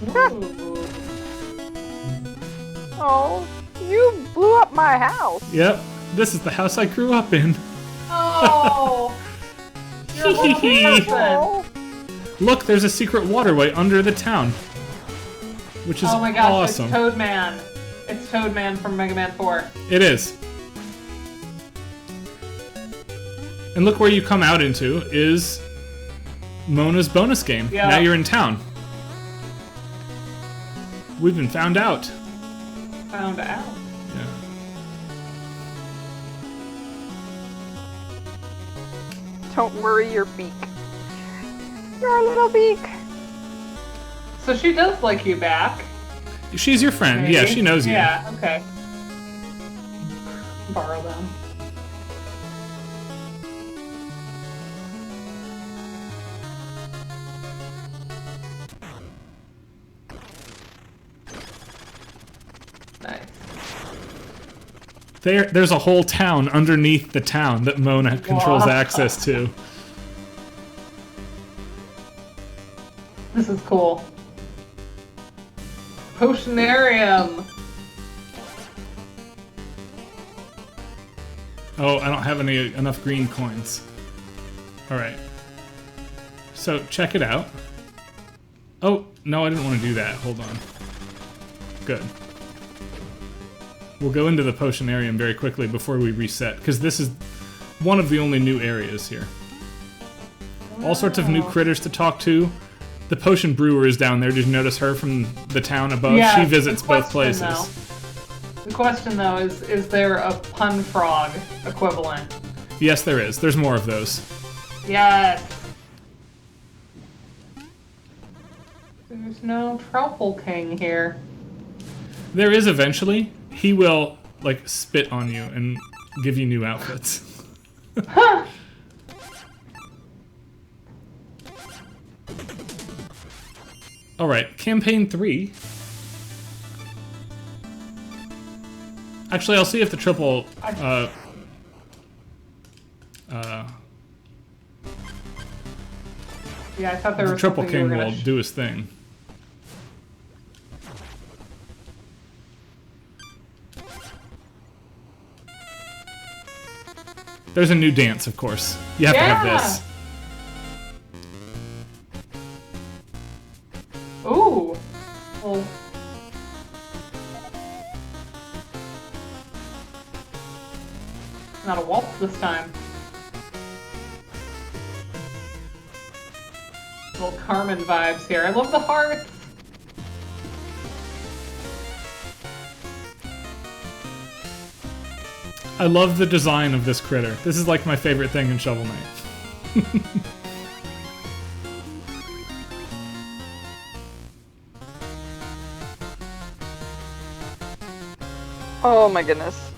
Ooh. Oh, you blew up my house. Yep, this is the house I grew up in. Oh! You're a horrible person. Oh, Look, there's a secret waterway under the town. Which is Oh my gosh, awesome. it's Toadman. It's Toadman from Mega Man 4. It is. And look where you come out into is Mona's bonus game. Yeah. Now you're in town. We've been found out. Found out. Yeah. don't worry your beak. Your little beak. So she does like you back. She's your friend. Maybe. Yeah, she knows you. Yeah, okay. Borrow them. Nice. There's a whole town underneath the town that Mona controls Wow. access to. This is cool. Potionarium. Oh, I don't have enough green coins. Alright. So, check it out. Oh, no, I didn't want to do that. Hold on. Good. We'll go into the Potionarium very quickly before we reset, because this is one of the only new areas here. All sorts of new Wow. critters to talk to. The Potion Brewer is down there. Did you notice her from the town above? Yeah, She visits the both question, places. The question, though, is there a pun frog equivalent? Yes, there is. There's more of those. Yes. There's no Truffle King here. There is eventually. He will, like, spit on you and give you new outfits. Huh! Alright, campaign 3. Actually, I'll see if the triple, Yeah, I thought there the was triple something you king were will gonna do his thing. There's a new dance, of course. You have to have this. Ooh. Well. Not a waltz this time. Little Carmen vibes here. I love the hearts. I love the design of this critter. This is like my favorite thing in Shovel Knight. Oh my goodness.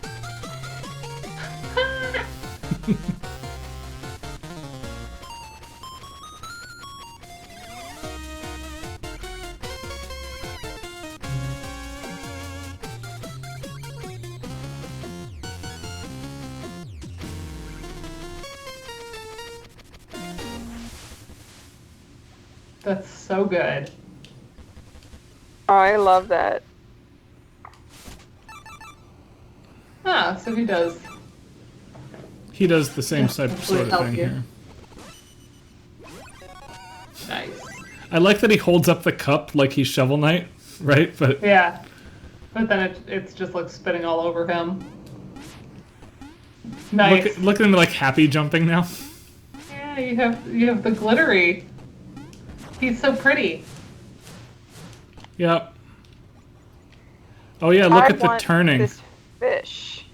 That's so good. I love that. Ah, so he does. He does the same sort of help thing you. here. Nice. I like that he holds up the cup like he's Shovel Knight, right? But Yeah. But then it's just like spitting all over him. Nice. look at him like happy jumping now. Yeah, you have the glittery. He's so pretty. Yep. Oh yeah, look I at the want turning. this fish.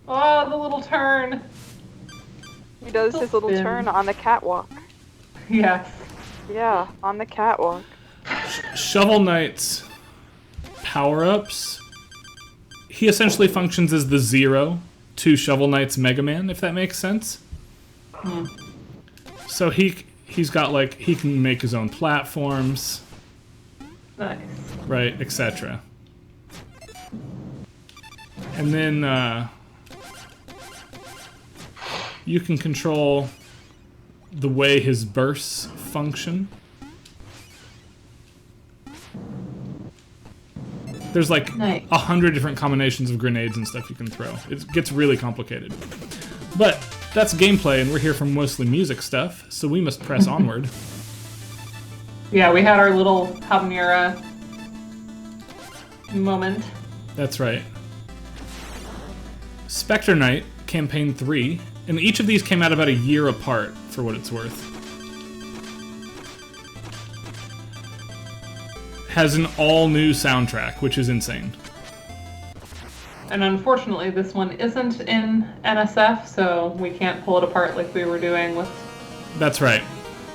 Oh, the little turn. He does his little spin. turn on the catwalk. Yes. Yeah, on the catwalk. Shovel Knight's power-ups, he essentially functions as the zero to Shovel Knight's Mega Man, if that makes sense. Hmm. So he's got, like, he can make his own platforms, Nice. right, etc. And then you can control the way his bursts function. There's like Nice. 100 different combinations of grenades and stuff you can throw. It gets really complicated. But that's gameplay, and we're here for mostly music stuff, so we must press onward. Yeah, we had our little habanera moment. That's right. Spectre Knight, Campaign 3, and each of these came out about a year apart, for what it's worth. Has an all-new soundtrack, which is insane. And unfortunately, this one isn't in NSF, so we can't pull it apart like we were doing with That's right.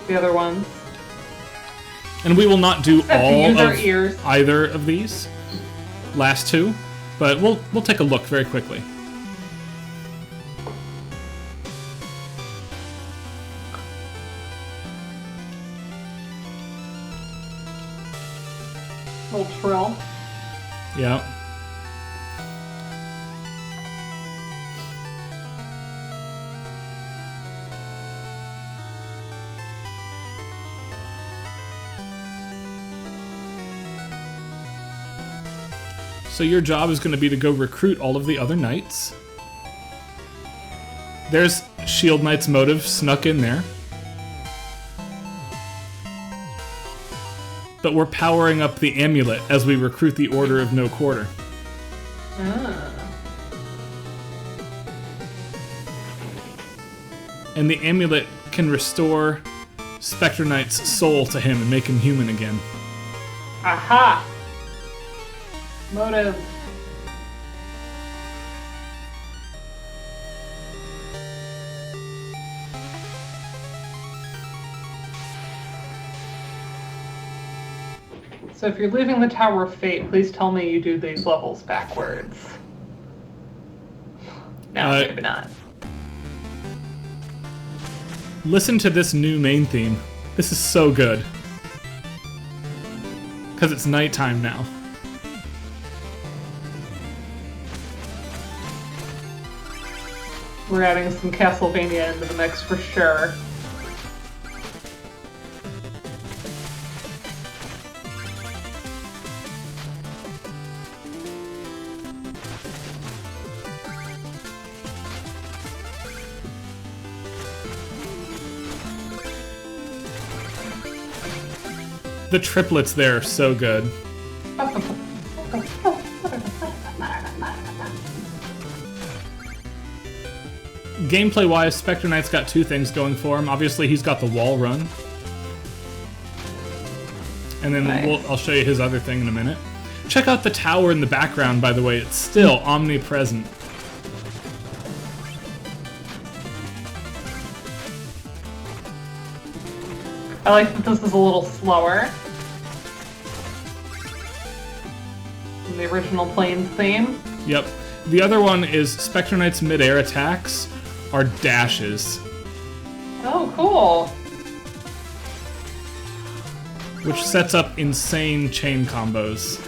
the other ones. And we will not do Except to all use our of ears. either of these last two, but we'll take a look very quickly. Little trill. Yeah. So your job is going to be to go recruit all of the other knights. There's Shield Knight's motive snuck in there. But we're powering up the amulet as we recruit the Order of No Quarter. Ah. And the amulet can restore Spectre Knight's soul to him and make him human again. Aha! Motive. So if you're leaving the Tower of Fate, please tell me you do these levels backwards. No, maybe not. Listen to this new main theme. This is so good. Because it's nighttime now. We're adding some Castlevania into the mix for sure. The triplets there are so good. Gameplay-wise, Spectre Knight's got two things going for him. Obviously, he's got the wall run. And then Nice. I'll show you his other thing in a minute. Check out the tower in the background, by the way. It's still omnipresent. I like that this is a little slower than the original Plains theme. Yep. The other one is Spectre Knight's mid-air attacks are dashes, Oh, cool. which sets up insane chain combos.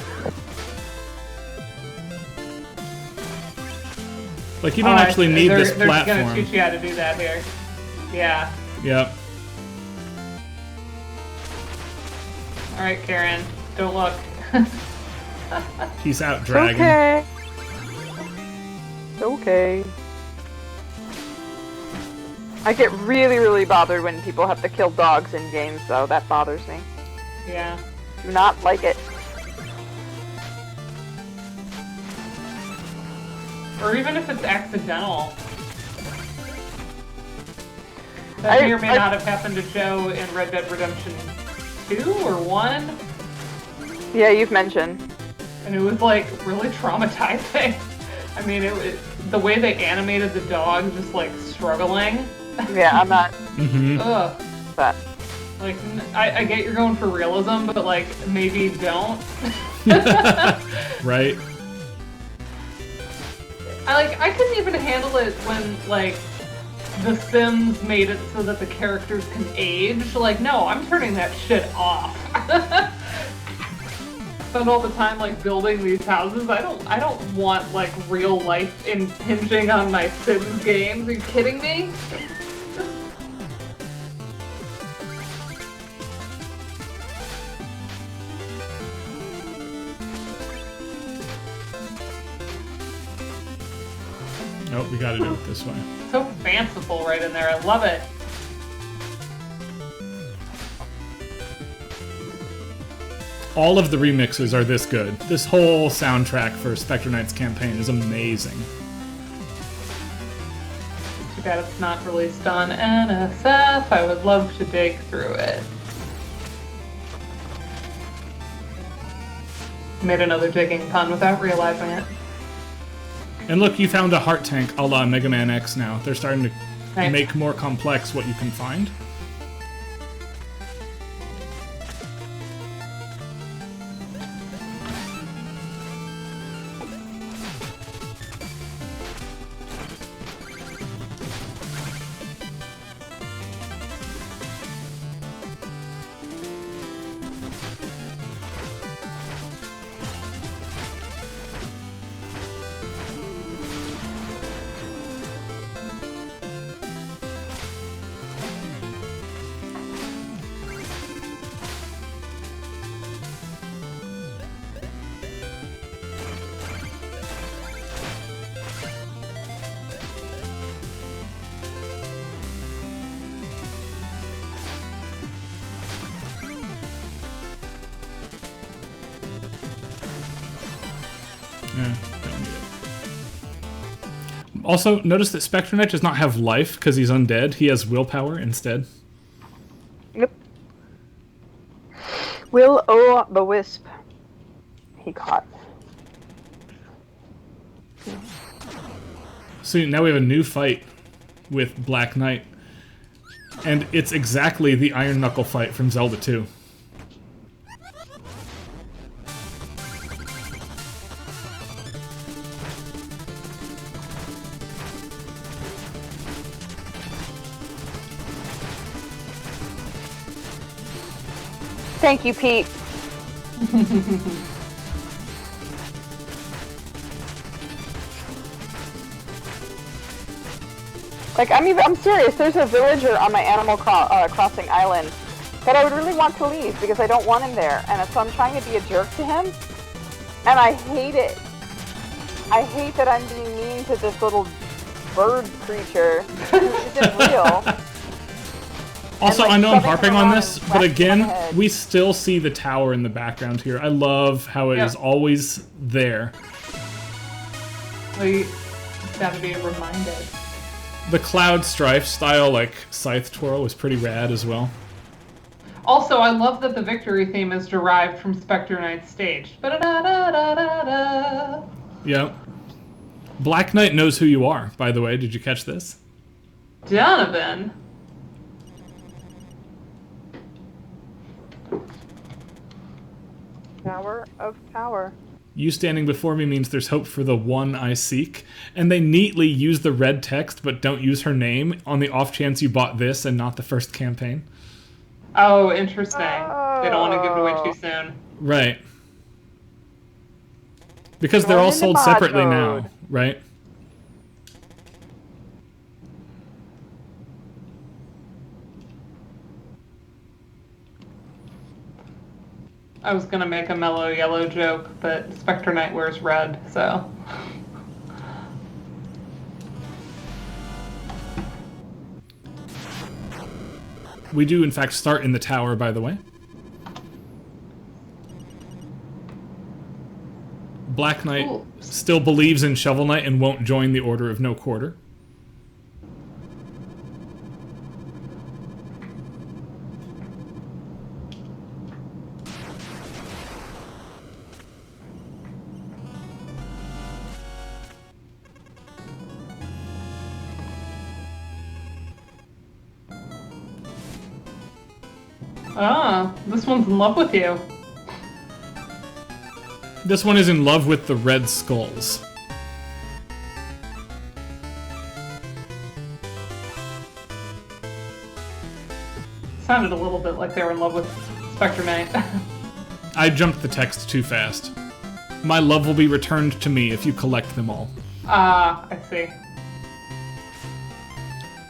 Like, you don't actually need this They're gonna platform. teach you how to do that here. Yeah. Yep. All right, Karen. Don't look. Peace out, dragon. Okay. Okay. I get really, really bothered when people have to kill dogs in games, though. That bothers me. Yeah. Do not like it. Or even if it's accidental. That may or may not have happened to Joe in Red Dead Redemption 2 or 1. Yeah, you've mentioned. And it was like really traumatizing. I mean, the way they animated the dog just like struggling. Yeah, I'm not. Mm-hmm. Ugh. But Like, I get you're going for realism, but like maybe don't. Right? I couldn't even handle it when like The Sims made it so that the characters can age. Like, no, I'm turning that shit off. Spend all the time like building these houses. I don't want like real life impinging on my Sims games. Are you kidding me? Nope, we gotta do it this way. So fanciful right in there. I love it. All of the remixes are this good. This whole soundtrack for Spectre Knight's campaign is amazing. Too bad it's not released on NSF. I would love to dig through it. Made another digging pun without realizing it. And look, you found a heart tank a la Mega Man X now. They're starting to Nice. make more complex what you can find. Yeah, don't need it. Also, notice that Spectre Knight does not have life because he's undead. He has willpower instead. yep. Will O the Wisp. He caught. So now we have a new fight with Black Knight. And it's exactly the Iron Knuckle fight from Zelda 2. Thank you, Pete. Like, I'm serious. There's a villager on my Animal Crossing island that I would really want to leave because I don't want him there. And so I'm trying to be a jerk to him. And I hate it. I hate that I'm being mean to this little bird creature who isn't real. Also, like, I know I'm shoving him harping on around this, and but whacking my again, head. we still see the tower in the background here. I love how it is always there. We gotta be reminded. The Cloud Strife style, like, scythe twirl was pretty rad as well. Also, I love that the victory theme is derived from Spectre Knight's stage. Ba-da-da-da-da-da-da. Yep. Black Knight knows who you are, by the way. Did you catch this? Donovan. Tower of Power. You standing before me means there's hope for the one I seek. And they neatly use the red text, but don't use her name on the off chance you bought this and not the first campaign. Oh, interesting. They don't want to give it away too soon. Right. Because they're Going all into sold mod separately mode. now, right? I was gonna make a mellow yellow joke, but Spectre Knight wears red, so. We do, in fact, start in the tower, by the way. Black Knight Ooh. still believes in Shovel Knight and won't join the Order of No Quarter. Ah, this one's in love with you. This one is in love with the red skulls. Sounded a little bit like they were in love with Spectre Knight. I jumped the text too fast. My love will be returned to me if you collect them all. Ah, I see.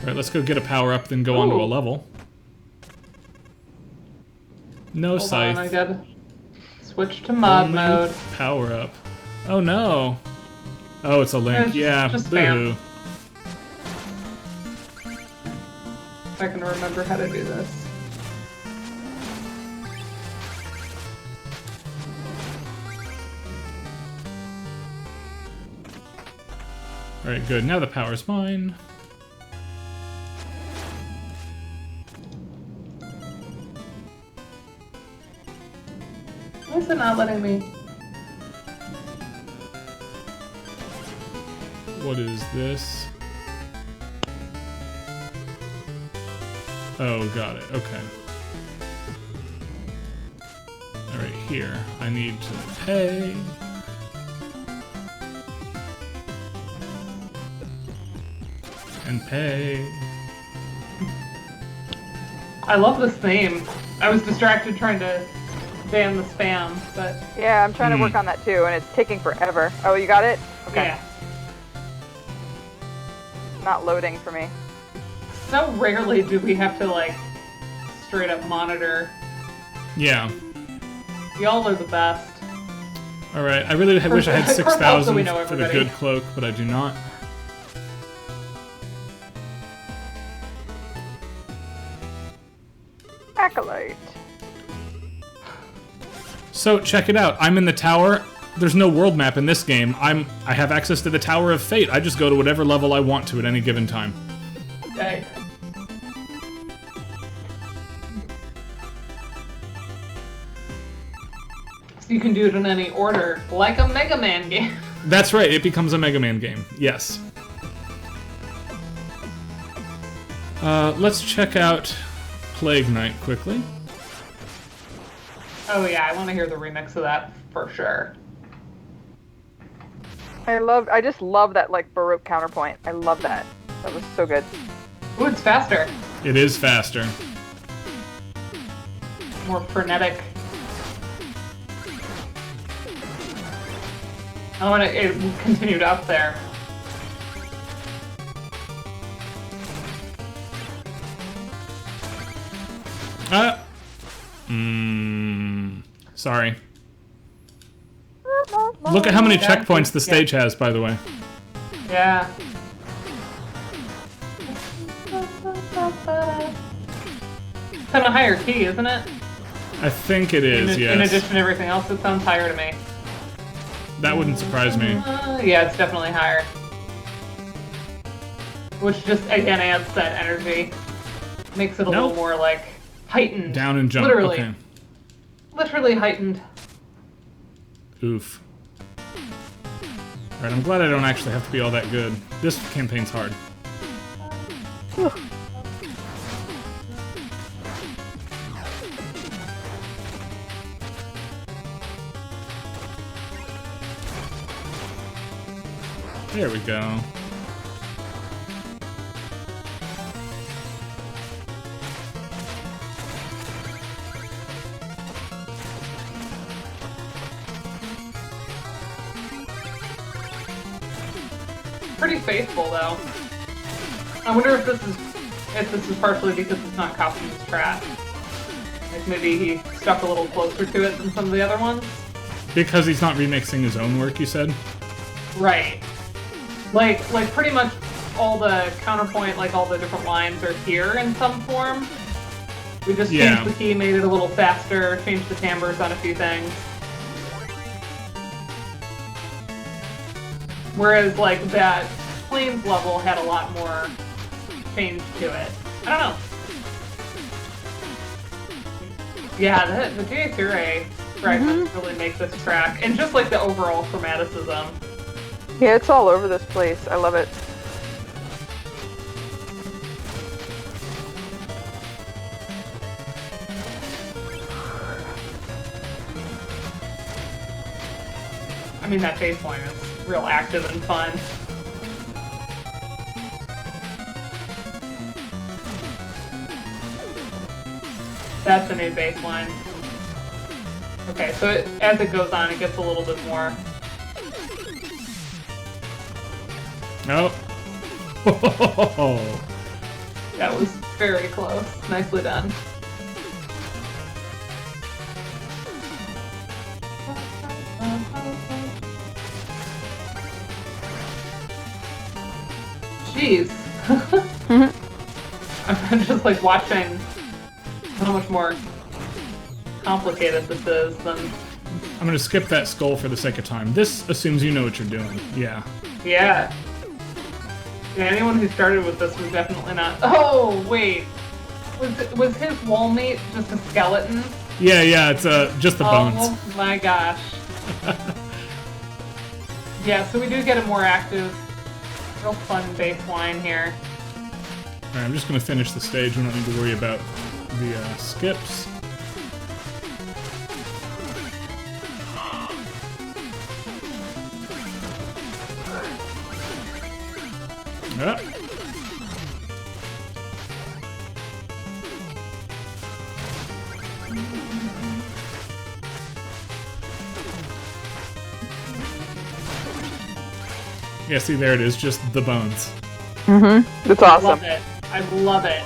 Alright, let's go get a power up, then go on to a Ooh. level. No Hold scythe. on, I gotta switch to mod Only mode. power up. Oh no. Oh, it's a link. It's Yeah, just boo. spam. If I can remember how to do this. Alright, good. Now the power's mine. Why is it not letting me? What is this? Oh, got it. Okay. Alright, here. I need to pay. And pay. I love this theme. I was distracted trying to ban the spam, but Yeah, I'm trying to work on that too, and it's taking forever. Oh, you got it? Okay. yeah. Not loading for me. So rarely do we have to like straight up monitor. Yeah. Y'all are the best. Alright, I really wish I had Also, 6,000 we know for the everybody. good cloak, but I do not. Acolyte. So, check it out. I'm in the tower. There's no world map in this game. I have access to the Tower of Fate. I just go to whatever level I want to at any given time. Okay. So you can do it in any order, like a Mega Man game. That's right, it becomes a Mega Man game. Yes. Let's check out Plague Knight quickly. Oh yeah, I want to hear the remix of that for sure. I just love that like Baroque counterpoint. I love that. That was so good. Ooh, it's faster. It is faster. more frenetic. I want it continued up there. Sorry. Look at how many checkpoints the stage has, by the way. Yeah. Kind of higher key, isn't it? I think it is, yes. In addition to everything else, it sounds higher to me. That wouldn't surprise me. Yeah, it's definitely higher. Which just, again, adds that energy. Makes it a little more, like, heightened. Down and jump, Literally. okay. Literally heightened. Oof. Alright, I'm glad I don't actually have to be all that good. This campaign's hard. There we go. Pretty faithful, though. I wonder if this is partially because it's not copying his track. Like maybe he stuck a little closer to it than some of the other ones. Because he's not remixing his own work, you said? Right. Like pretty much all the counterpoint, like all the different lines are here in some form. We just changed the key, made it a little faster, changed the timbres on a few things. Whereas, like, that Plains level had a lot more change to it. I don't know. Yeah, the J-Fury fragments really make this track, and just, like, the overall chromaticism. Yeah, it's all over this place. I love it. I mean, that bass line is real active and fun. That's a new bass line. Okay, so as it goes on, it gets a little bit more. Nope. That was very close. Nicely done. Jeez. I'm just like watching how much more complicated this is than... I'm gonna skip that skull for the sake of time. This assumes you know what you're doing. Yeah. Yeah. Yeah, anyone who started with this was definitely not... Oh, wait. Was his wallmate just a skeleton? Yeah, it's just the bones. Oh my gosh. Yeah, so we do get a more active, real fun bass line here. Alright, I'm just gonna finish the stage. We don't need to worry about the skips. Yep. Yeah, see, there it is, just the bones. It's I awesome. love it. I love it.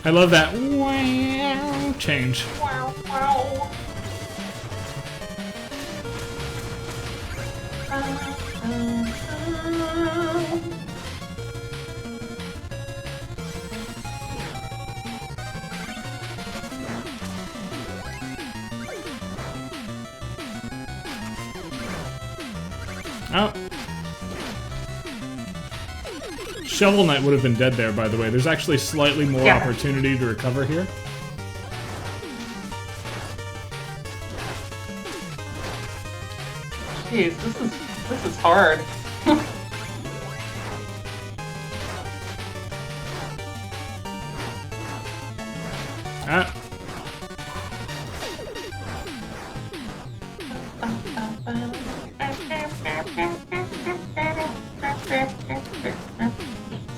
I love that wow change. Wow, wow. Oh. Shovel Knight would have been dead there, by the way. There's actually slightly more opportunity to recover here. Jeez, this is hard.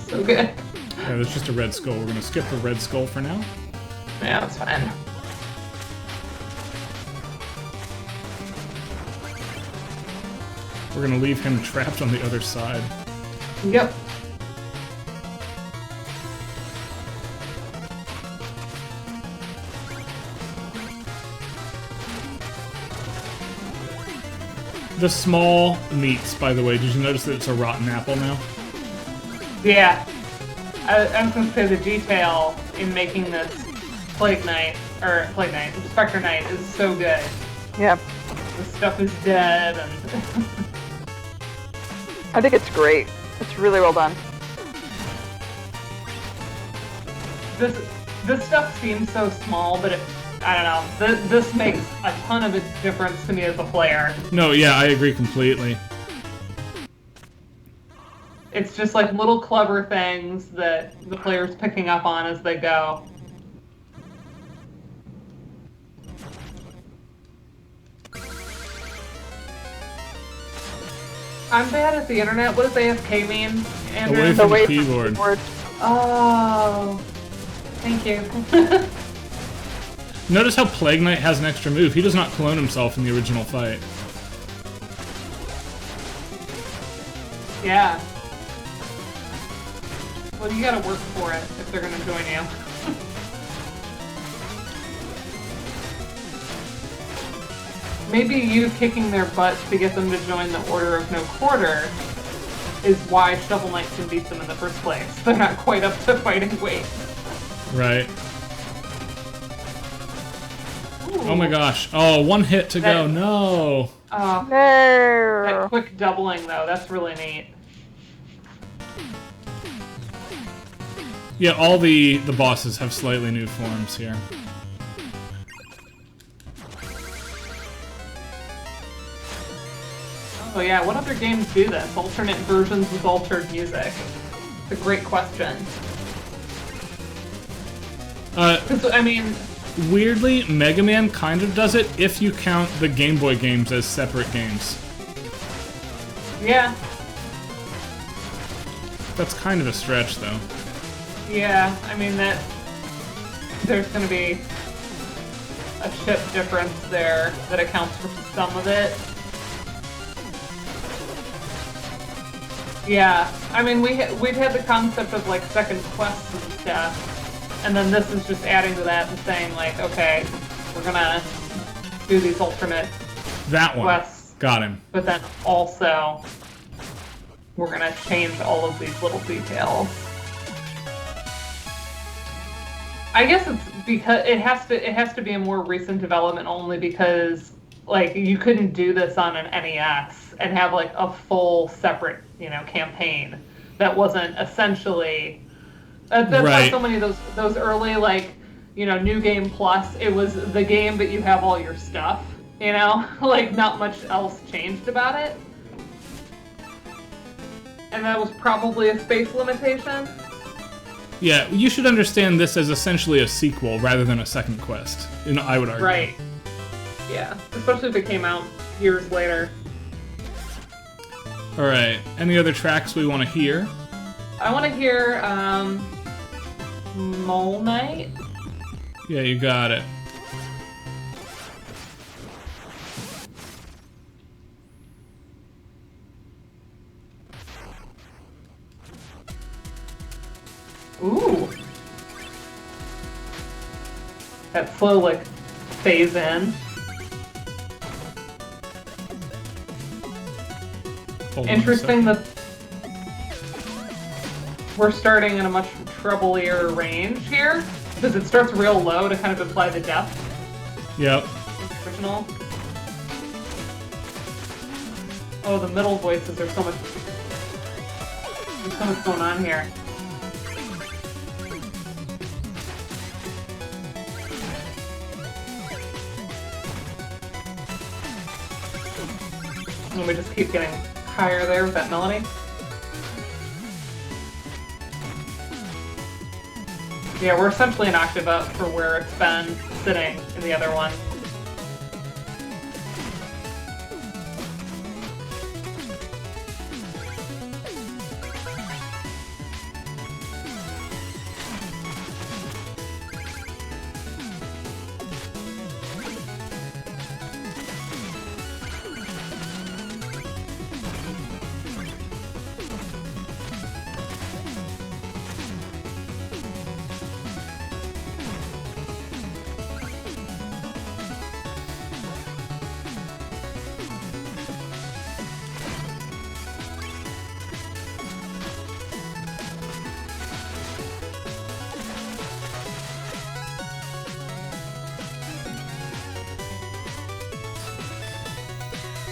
So good. Yeah, there's just a red skull. We're gonna skip the red skull for now. Yeah, that's fine. We're gonna leave him trapped on the other side. Yep. The small meats, by the way, did you notice that it's a rotten apple now? Yeah. I was going to say the detail in making this Plague Knight, Spectre Knight is so good. Yeah. The stuff is dead and... I think it's great. It's really well done. This stuff seems so small, but I don't know. This makes a ton of a difference to me as a player. No, yeah, I agree completely. It's just like little clever things that the player's picking up on as they go. I'm bad at the internet. What does AFK mean, Andrew? Away from the keyboard. Oh, thank you. Notice how Plague Knight has an extra move. He does not clone himself in the original fight. Yeah. Well, you gotta work for it if they're gonna join you. Maybe you kicking their butts to get them to join the Order of No Quarter is why Shovel Knight can beat them in the first place. They're not quite up to fighting weight. Right. Ooh. Oh my gosh. Oh, one hit to go. That- No. Oh, No. that quick doubling though, that's really neat. Yeah, all the bosses have slightly new forms here. Oh yeah, what other games do this? Alternate versions with altered music? It's a great question. 'Cause, I mean, Weirdly, Mega Man kind of does it if you count the Game Boy games as separate games. yeah, That's kind of a stretch, though. yeah, I mean that there's gonna be a chip difference there that accounts for some of it. Yeah, I mean we'd had the concept of like second quests and stuff, and then this is just adding to that and saying like, okay, we're gonna do these alternate That one. quests, Got him. but then also we're gonna change all of these little details. I guess it's because it has to be a more recent development only because like you couldn't do this on an NES and have like a full separate, campaign that wasn't essentially that's why so many of those early like, New Game Plus, it was the game but you have all your stuff, like not much else changed about it. And that was probably a space limitation. Yeah, you should understand this as essentially a sequel rather than a second quest, I would argue. Right. Yeah, especially if it came out years later. Alright, any other tracks we want to hear? I want to hear Mole Knight. Yeah, you got it. Ooh. That slow, like, phase in. Hold on a Interesting second. that we're starting in a much troublier range here, because it starts real low to kind of imply the depth Yep. of the original. Oh, the middle voices are so much... There's so much going on here. Let me just keep getting higher there with that melody. Yeah, we're essentially an octave up for where it's been sitting in the other one.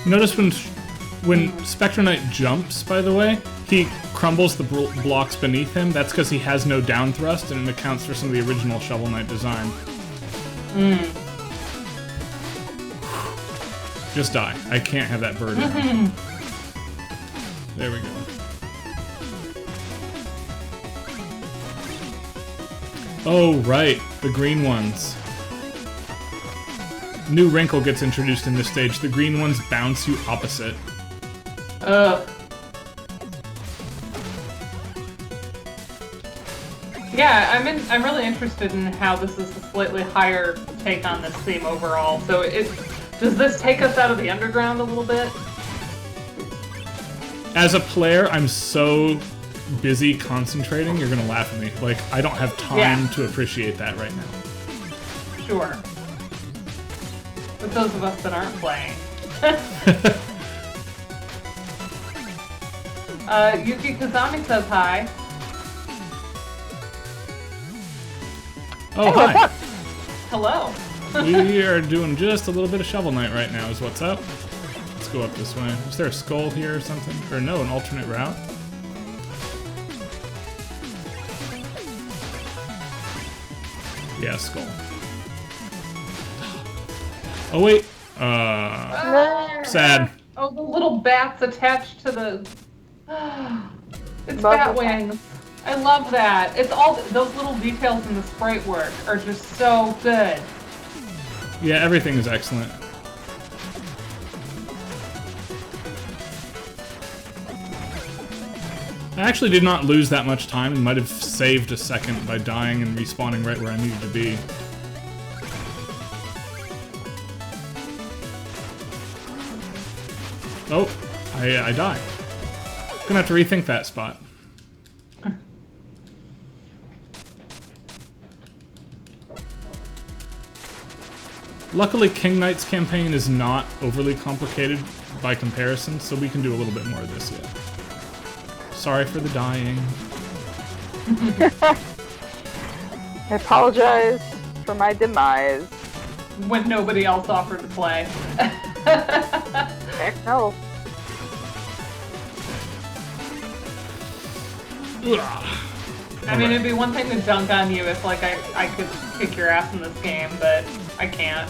Notice when Spectre Knight jumps, by the way, he crumbles the blocks beneath him. That's because he has no down thrust, and it accounts for some of the original Shovel Knight design. Just die. I can't have that bird. There we go. Oh, right. The green ones. New wrinkle gets introduced in this stage. The green ones bounce you opposite. Yeah, I'm really interested in how this is a slightly higher take on this theme overall. So does this take us out of the underground a little bit? As a player, I'm so busy concentrating, you're gonna laugh at me. Like, I don't have time to appreciate that right now. Sure. But those of us that aren't playing. Yuki Kazami says hi. Oh, hi. Hello. We are doing just a little bit of Shovel Knight right now is what's up. Let's go up this way. Is there a skull here or something? Or no, an alternate route? Yeah, skull. Oh, wait. Sad. Oh, the little bats attached to the... It's bat wings. I love that. It's all... Those little details in the sprite work are just so good. Yeah, everything is excellent. I actually did not lose that much time and might have saved a second by dying and respawning right where I needed to be. Oh, I died. Gonna have to rethink that spot. Luckily, King Knight's campaign is not overly complicated by comparison, so we can do a little bit more of this yet. Sorry for the dying. I apologize for my demise. When nobody else offered to play. Heck no. I mean, it'd be one thing to dunk on you if, like, I could kick your ass in this game, but I can't.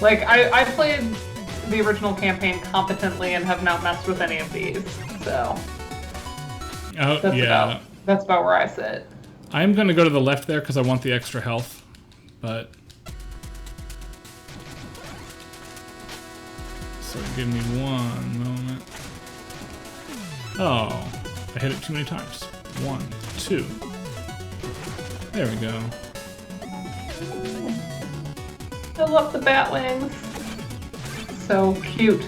Like, I played the original campaign competently and have not messed with any of these, so... Oh, yeah. That's about where I sit. I'm gonna go to the left there because I want the extra health, but... So give me one moment. Oh, I hit it too many times. 1, 2. There we go. I love the bat wings. So cute.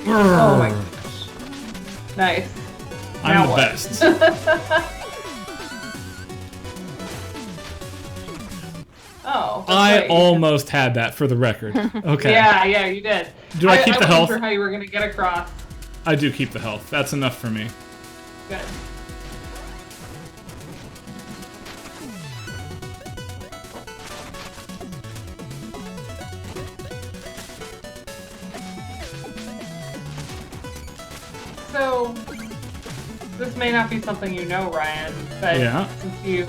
Oh my gosh. Nice. I'm Now the what? best. Oh. I almost had that for the record. Okay. Yeah, you did. Do I keep the health? I wasn't sure how you were going to get across. I do keep the health. That's enough for me. Good. So, this may not be something you know, Ryan, but since you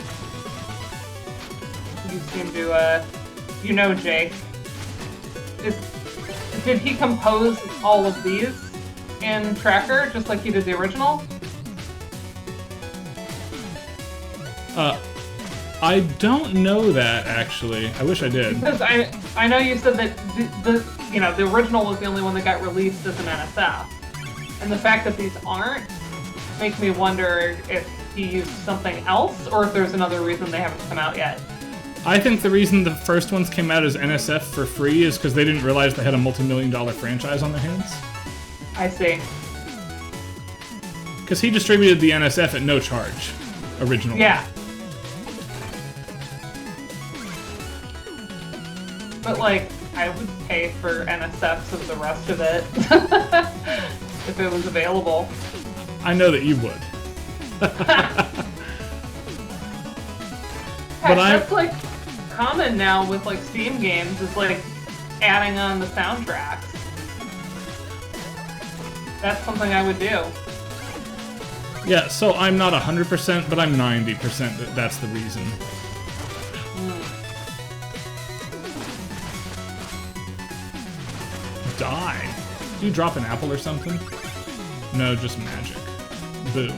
seem to, you know Jake, did he compose all of these in Tracker, just like he did the original? I don't know that, actually. I wish I did. Because I know you said that the original was the only one that got released as an NSF. And the fact that these aren't make me wonder if he used something else or if there's another reason they haven't come out yet. I think the reason the first ones came out as NSF for free is because they didn't realize they had a multi-million-dollar franchise on their hands. I see. Because he distributed the NSF at no charge, originally. Yeah. But, like, I would pay for NSFs of the rest of it. If it was available. I know that you would. But That's like common now with like Steam games, is like adding on the soundtracks. That's something I would do. Yeah, so I'm not 100%, but I'm 90% that that's the reason. Die. Do you drop an apple or something? No, just magic. Boo.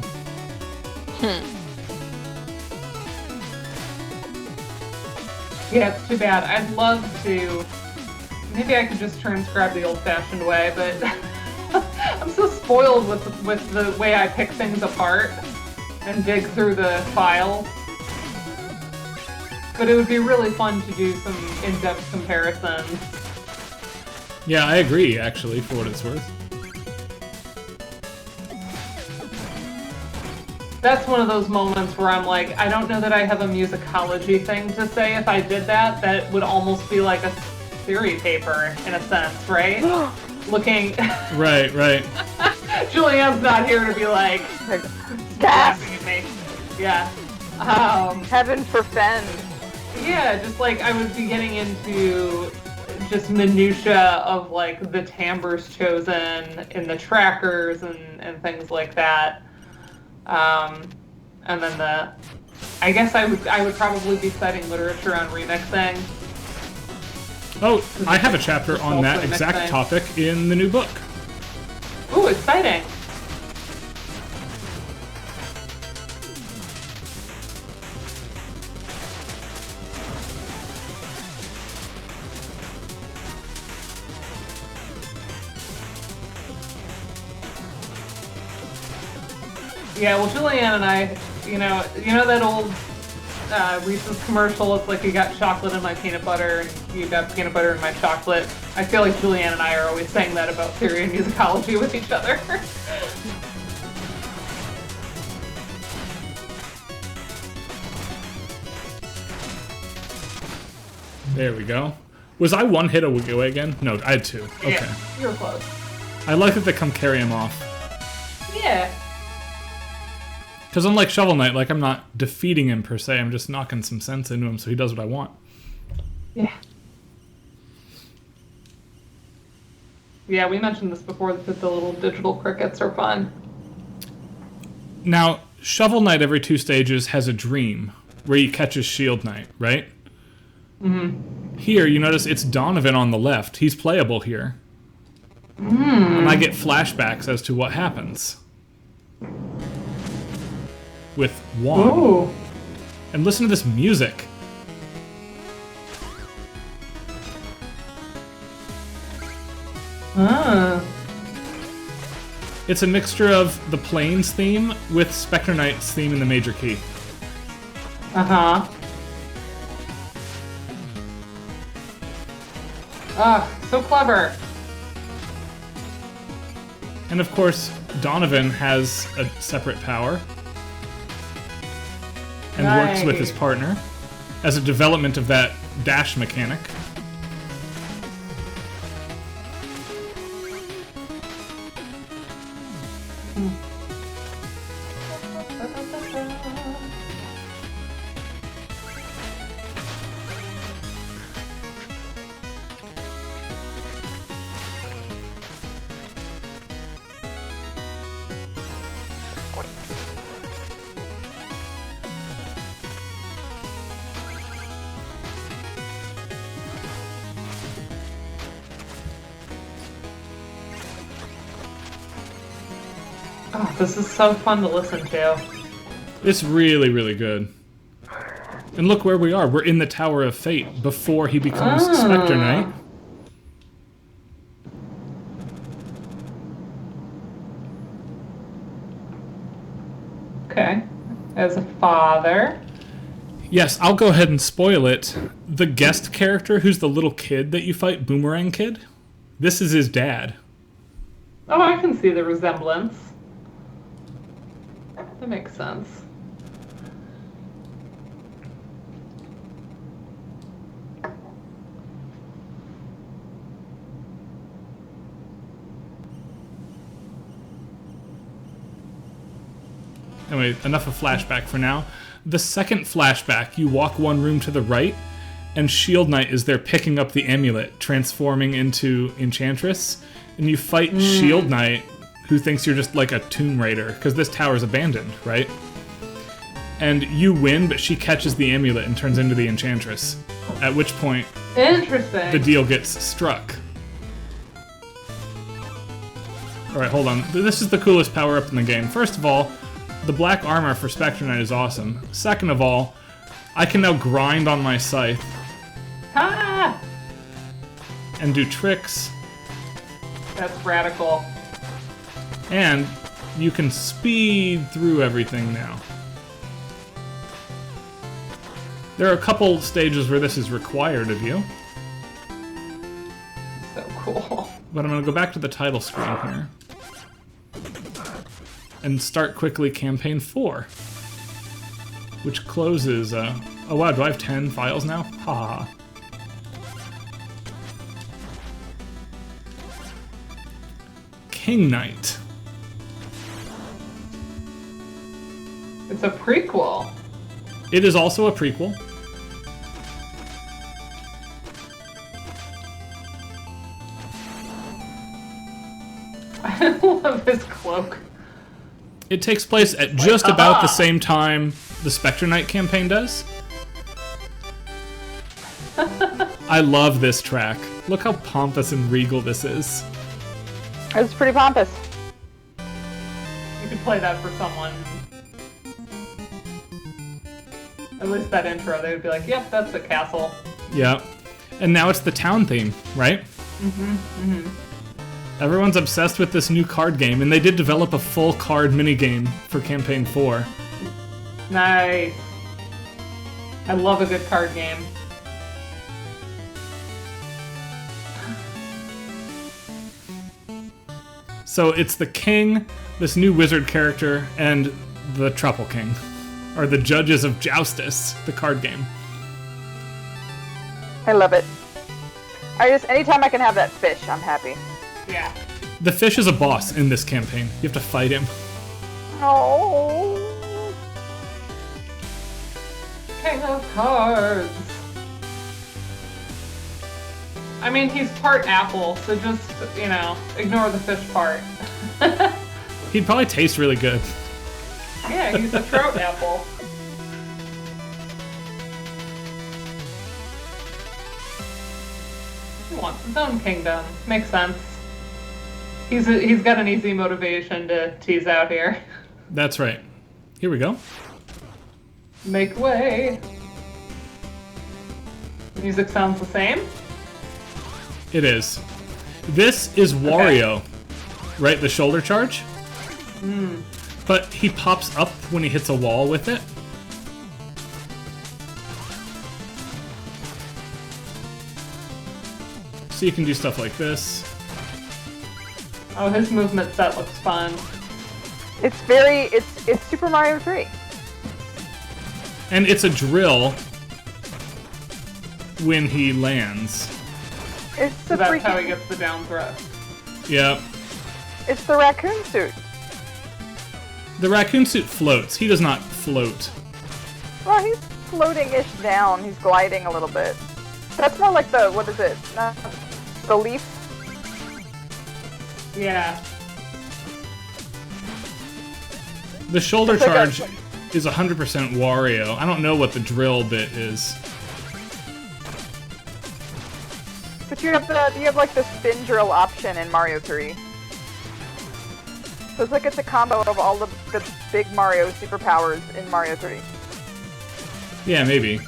Yeah, it's too bad. I'd love to. Maybe I could just transcribe the old-fashioned way, but I'm so spoiled with the way I pick things apart and dig through the files. But it would be really fun to do some in-depth comparisons. Yeah, I agree, actually, for what it's worth. That's one of those moments where I'm like, I don't know that I have a musicology thing to say. If I did that, that would almost be like a theory paper, in a sense, right? Looking... Right. Julianne's not here to be like, laughing at me. Yeah. Heaven forfend. Yeah, just like I would be getting into just minutia of like the timbres chosen in the trackers and things like that. And then I guess I would probably be citing literature on remixing. Oh, I have a chapter on that exact topic in the new book. Ooh, exciting. Yeah, well, Julianne and I, you know that old Reese's commercial? It's like you got chocolate in my peanut butter, and you got peanut butter in my chocolate. I feel like Julianne and I are always saying that about theory and musicology with each other. There we go. Was I one hit away again? No, I had two. Okay. Yeah, you were close. I like that they come carry him off. Yeah. Because unlike Shovel Knight, like, I'm not defeating him per se, I'm just knocking some sense into him so he does what I want. Yeah. Yeah, we mentioned this before, that the little digital crickets are fun. Now, Shovel Knight every 2 stages has a dream where he catches Shield Knight, right? Mm-hmm. Here, you notice it's Donovan on the left. He's playable here. And I get flashbacks as to what happens with Juan. Ooh. And listen to this music. It's a mixture of the Plains theme with Spectre Knight's theme in the major key. Uh-huh. Ah, so clever. And of course, Donovan has a separate power and works with his partner as a development of that dash mechanic. Oh, this is so fun to listen to. It's really, really good. And look where we are. We're in the Tower of Fate before he becomes Spectre Knight. Okay. As a father. Yes, I'll go ahead and spoil it. The guest character, who's the little kid that you fight, Boomerang Kid, this is his dad. Oh, I can see the resemblance. That makes sense. Anyway, enough of flashback for now. The second flashback, you walk one room to the right, and Shield Knight is there picking up the amulet, transforming into Enchantress, and you fight Shield Knight, who thinks you're just like a Tomb Raider, because this tower's abandoned, right? And you win, but she catches the amulet and turns into the Enchantress, at which point Interesting. the deal gets struck. Alright, hold on. This is the coolest power-up in the game. First of all, the black armor for Spectre Knight is awesome. Second of all, I can now grind on my scythe Ah! and do tricks, That's radical. and you can speed through everything now. There are a couple stages where this is required of you, So cool. but I'm going to go back to the title screen here and start quickly Campaign 4, which closes... oh wow, do I have 10 files now? Ha ha ha. King Knight. It's a prequel. It is also a prequel. I love his cloak. It takes place at just about the same time the Spectre Knight campaign does. I love this track. Look how pompous and regal this is. It's pretty pompous. You could play that for someone. At least that intro, they would be like, yep, that's a castle. Yeah. And now it's the town theme, right? Everyone's obsessed with this new card game, and they did develop a full card minigame for Campaign 4. Nice. I love a good card game. So it's the king, this new wizard character, and the Truffle King. Are the judges of Joustus, the card game. I love it. Anytime I can have that fish, I'm happy. Yeah. The fish is a boss in this campaign. You have to fight him. Oh. King of cards. I mean, he's part apple, so just, ignore the fish part. He'd probably taste really good. Yeah, he's a trout apple. He wants his own kingdom. Makes sense. He's got an easy motivation to tease out here. That's right. Here we go. Make way. Music sounds the same. It is. This is Wario, right? The shoulder charge? But he pops up when he hits a wall with it. So you can do stuff like this. Oh, his movement set looks fun. It's Super Mario 3. And it's a drill when he lands. It's So the that's how freaking, he gets the down thrust. Yep. it's the raccoon suit. The raccoon suit floats. He does not float. Well, he's floating-ish down. He's gliding a little bit. That's more like the, what is it? The leaf? Yeah. The shoulder It's like charge is 100% Wario. I don't know what the drill bit is. But you have like the spin drill option in Mario 3. So it's like it's a combo of all the big Mario superpowers in Mario 3. Yeah, maybe.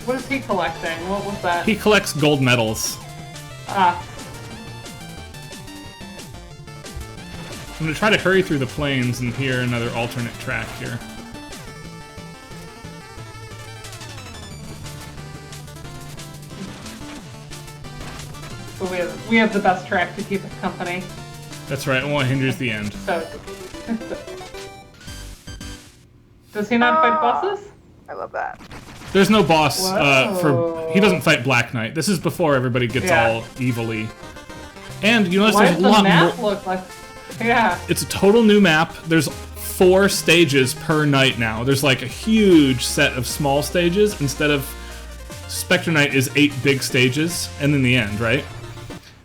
What is he collecting? What was that? He collects gold medals. Ah. I'm gonna try to hurry through the plains and hear another alternate track here. So we have the best track to keep us company. That's right, well, it hinders the end. So. Does he not fight bosses? I love that. There's no boss Whoa. he doesn't fight Black Knight. This is before everybody gets Yeah. all evilly. And you notice Why there's does a the lot map more. look like? Yeah. It's a total new map. There's 4 stages per night now. There's like a huge set of small stages instead of Spectre Night is 8 big stages and then the end, right?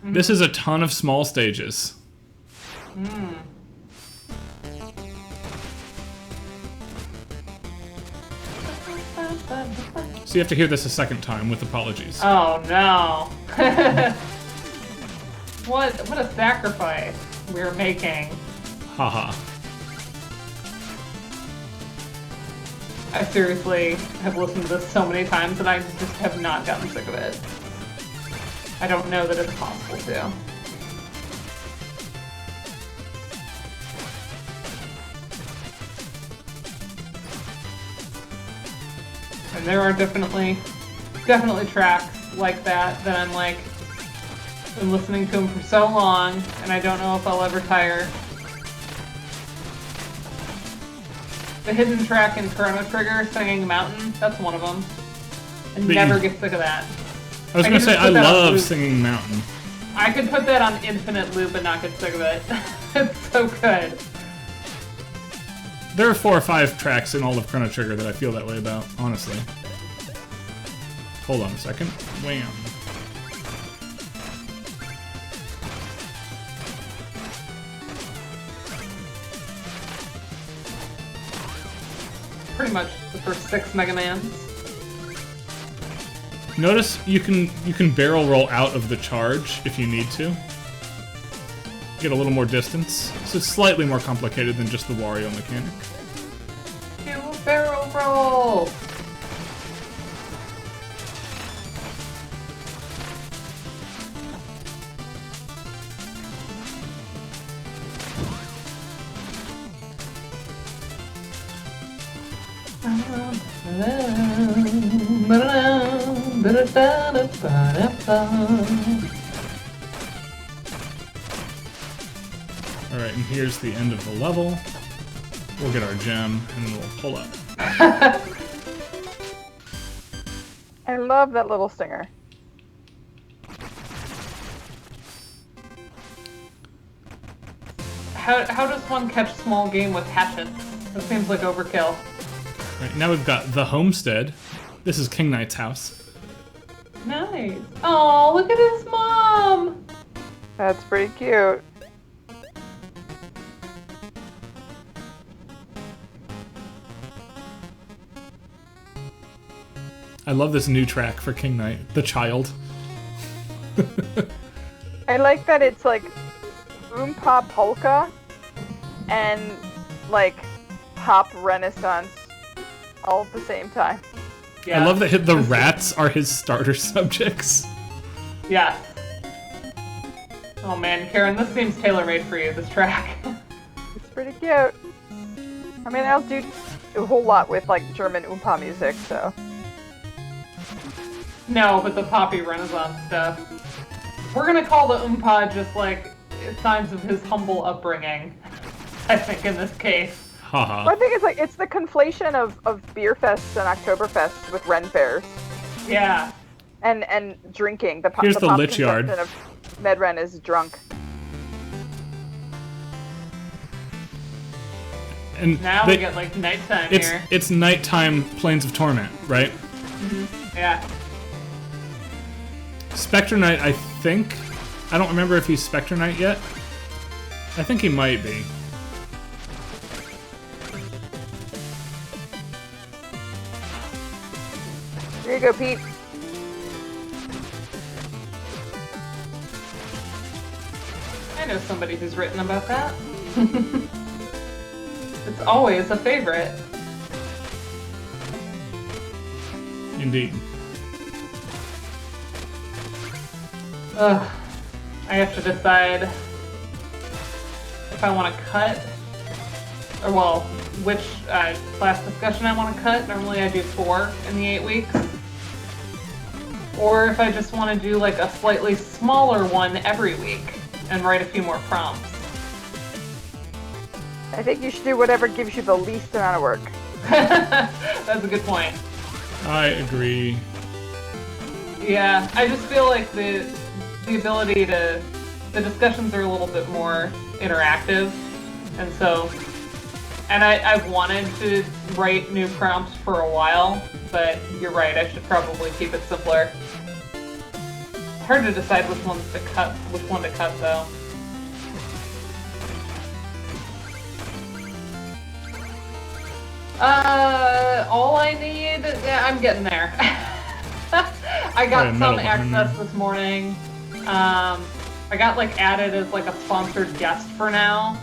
This is a ton of small stages. So you have to hear this a second time with apologies. Oh no. What a sacrifice we're making. Haha. I seriously have listened to this so many times and I just have not gotten sick of it. I don't know that it's possible to. And there are definitely tracks like that I'm like, been listening to them for so long and I don't know if I'll ever tire. The hidden track in Chrono Trigger, Singing Mountain, that's one of them. I never get sick of that. I was going to say, I love Singing Mountain. I could put that on infinite loop and not get sick of it. It's so good. There are 4 or 5 tracks in all of Chrono Trigger that I feel that way about, honestly. Hold on a second. Wham. Pretty much the first 6 Mega Mans. Notice you can barrel roll out of the charge if you need to. Get a little more distance. So it's slightly more complicated than just the Wario mechanic. Do a barrel roll! Alright, and here's the end of the level. We'll get our gem, and then we'll pull up. I love that little stinger. How does one catch small game with hatchets? That seems like overkill. Right, now we've got the homestead. This is King Knight's house. Nice. Oh, look at his mom! That's pretty cute. I love this new track for King Knight, The Child. I like that it's like Oompa polka and like pop renaissance all at the same time. Yeah. I love that the rats are his starter subjects. Yeah. Oh man, Karen, this seems tailor-made for you, this track. It's pretty cute. I mean, I don't do a whole lot with like German Oompa music, so. No, but the poppy renaissance stuff. We're gonna call the Oompa just like signs of his humble upbringing, I think, in this case. Haha. Well, I think it's like it's the conflation of beer fests and Oktoberfests with Ren fairs Yeah. and drinking. Here's the pop Lich Yard. consumption of Medren is drunk. And Now we get like nighttime here. It's nighttime Plains of Torment, right? Yeah. Spectre Knight, I think. I don't remember if he's Spectre Knight yet. I think he might be. Here you go, Pete. I know somebody who's written about that. It's always a favorite. Indeed. Ugh. I have to decide if I want to cut, or well, which class discussion I want to cut. Normally I do 4 in the 8 weeks. Or if I just want to do like a slightly smaller one every week and write a few more prompts. I think you should do whatever gives you the least amount of work. That's a good point. I agree. Yeah, I just feel like the ability to the discussions are a little bit more interactive, and so, and I've wanted to write new prompts for a while, but you're right, I should probably keep it simpler. It's hard to decide which one to cut though. All I need, yeah, I'm getting there. I got some access this morning. I got like added as like a sponsored guest for now,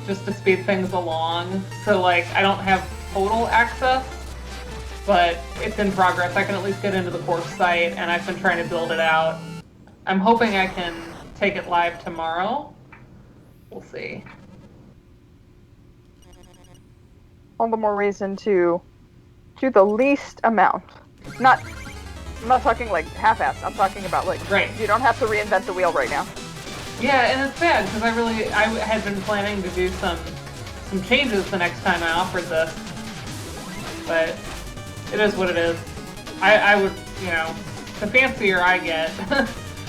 just to speed things along. So like I don't have total access, but it's in progress. I can at least get into the course site, and I've been trying to build it out. I'm hoping I can take it live tomorrow. We'll see. All the more reason to do the least amount. I'm not talking like half-assed. I'm talking about like, right. You don't have to reinvent the wheel right now. Yeah, and it's bad because I had been planning to do some changes the next time I offered this, but it is what it is. I would, you know, the fancier I get.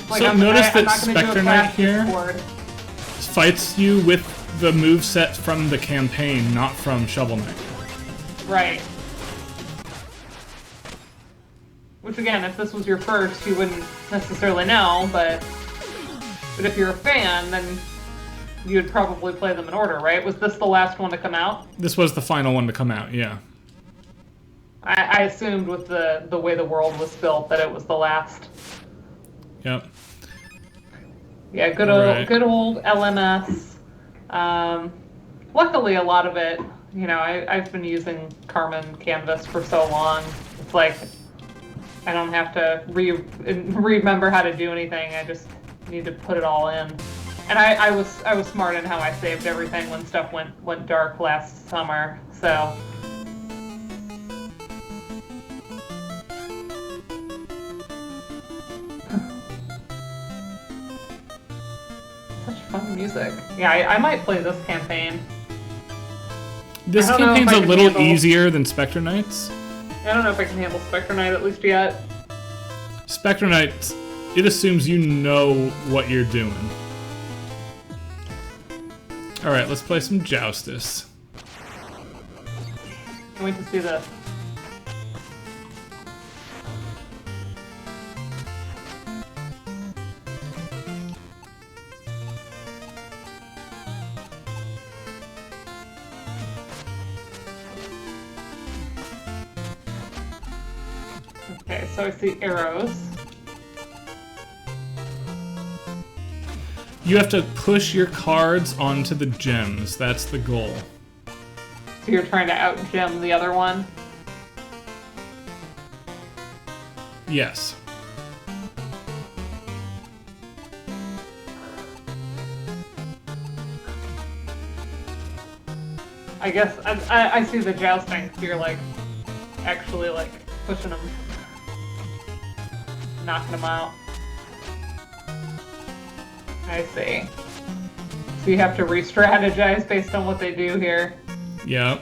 Like so notice that Spectre Knight here fights you with the moveset from the campaign, not from Shovel Knight. Right. Which again, if this was your first, you wouldn't necessarily know, but if you're a fan, then you'd probably play them in order, right? Was this the last one to come out? This was the final one to come out, yeah. I assumed with the way the world was built that it was the last. Yep. Yeah, good old LMS. Luckily, a lot of it, you know, I've been using Carmen Canvas for so long. It's like I don't have to remember how to do anything. I just need to put it all in. And I was smart in how I saved everything when stuff went dark last summer. So. Such fun music. Yeah, I might play this campaign. This campaign's a little easier than Spectre Knight's. I don't know if I can handle Spectre Knight at least yet. Spectre Knight, it assumes you know what you're doing. Alright, let's play some Joustus. Can't wait to see this. Okay, so I see arrows. You have to push your cards onto the gems. That's the goal. So you're trying to out-gem the other one? Yes. I guess I see the jousting, so you're like actually like pushing them, knocking them out. I see. So you have to re-strategize based on what they do here. Yep.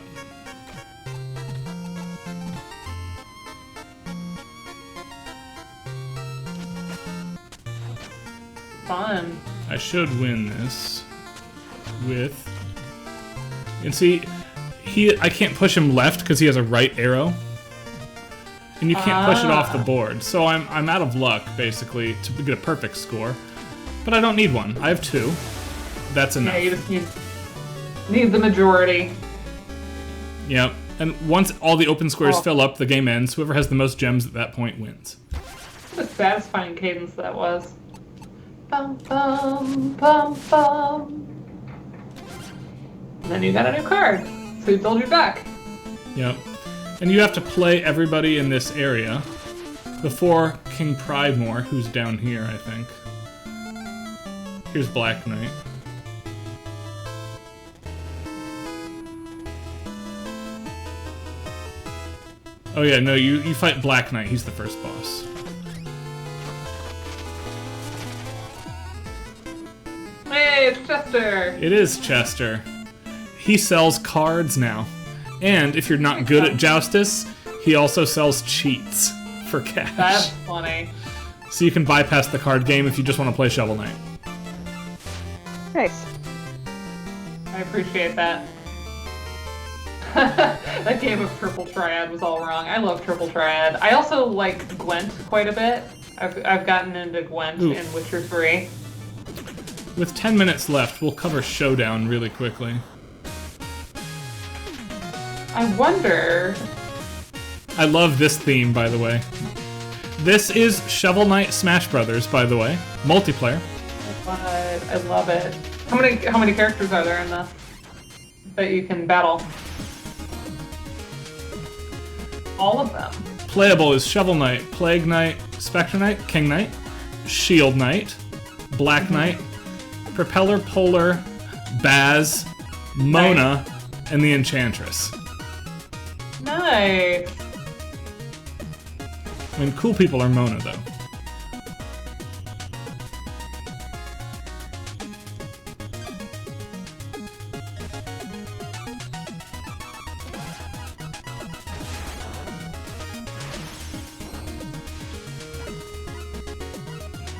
Fun. I should win this with... And see, I can't push him left because he has a right arrow. And you can't push it off the board. So I'm out of luck, basically, to get a perfect score. But I don't need one. I have 2. That's enough. Yeah, you just need the majority. Yep. And once all the open squares fill up, the game ends. Whoever has the most gems at that point wins. What a satisfying cadence that was. Bum, bum, bum, bum. And then you got a new card. So you build your deck. Yep. And you have to play everybody in this area before King Pridemore, who's down here, I think. Here's Black Knight. Oh yeah, no, you fight Black Knight. He's the first boss. Hey, it's Chester! It is Chester. He sells cards now. And if you're not good at Joustus, he also sells cheats for cash. That's funny. So you can bypass the card game if you just want to play Shovel Knight. Nice. I appreciate that. That game of Triple Triad was all wrong. I love Triple Triad. I also like Gwent quite a bit. I've gotten into Gwent Ooh. in Witcher 3. With 10 minutes left, we'll cover Showdown really quickly. I wonder... I love this theme, by the way. This is Shovel Knight Smash Brothers, by the way. Multiplayer. I love it. How many characters are there in this that you can battle? All of them. Playable is Shovel Knight, Plague Knight, Spectre Knight, King Knight, Shield Knight, Black Knight, Propeller Polar, Baz, Mona, and the Enchantress. Nice. I mean, cool people are Mona, though.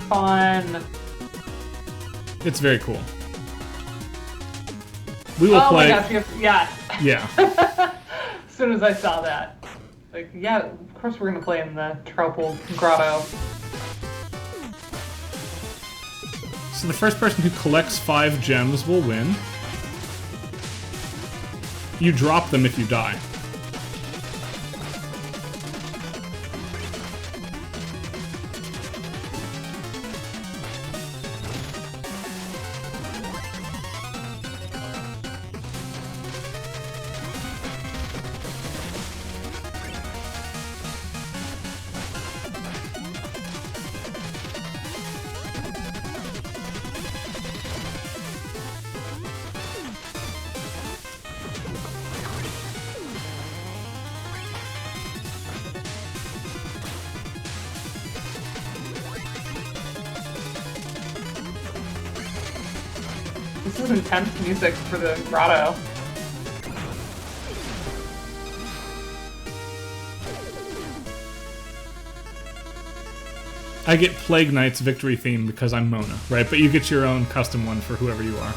Fun. It's very cool. We will Oh play. my gosh, yeah. Yeah. As soon as I saw that. Like, yeah, of course we're gonna play in the Troupal Grotto. So the first person who collects 5 gems will win. You drop them if you die. This is intense music for the grotto. I get Plague Knight's victory theme because I'm Mona, right? But you get your own custom one for whoever you are.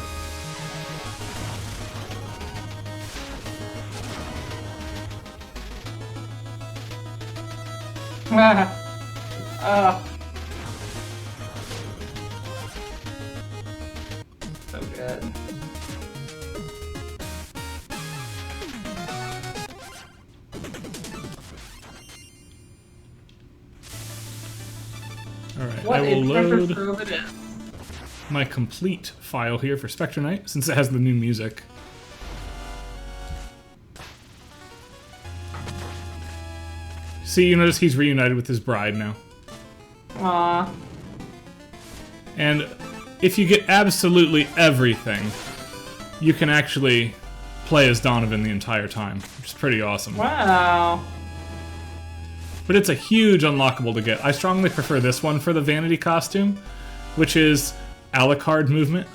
So good. Alright, What I a will treasure load trove it is. my complete file here for Spectre Knight, since it has the new music. See, you notice he's reunited with his bride now. Aww. And if you get absolutely everything, you can actually play as Donovan the entire time, which is pretty awesome. Wow. But it's a huge unlockable to get. I strongly prefer this one for the vanity costume, which is Alucard movement.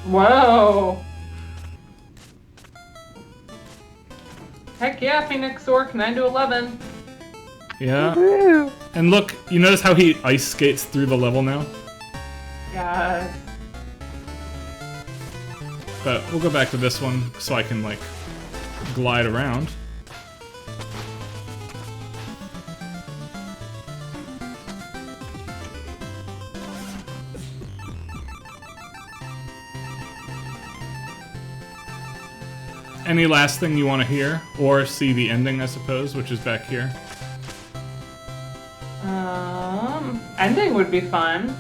Whoa. Heck yeah, Phoenix Orc 9 to 11. Yeah. Woo! And look, you notice how he ice skates through the level now? God. But we'll go back to this one so I can, like, glide around. Any last thing you want to hear? Or see the ending, I suppose, which is back here. Ending would be fun.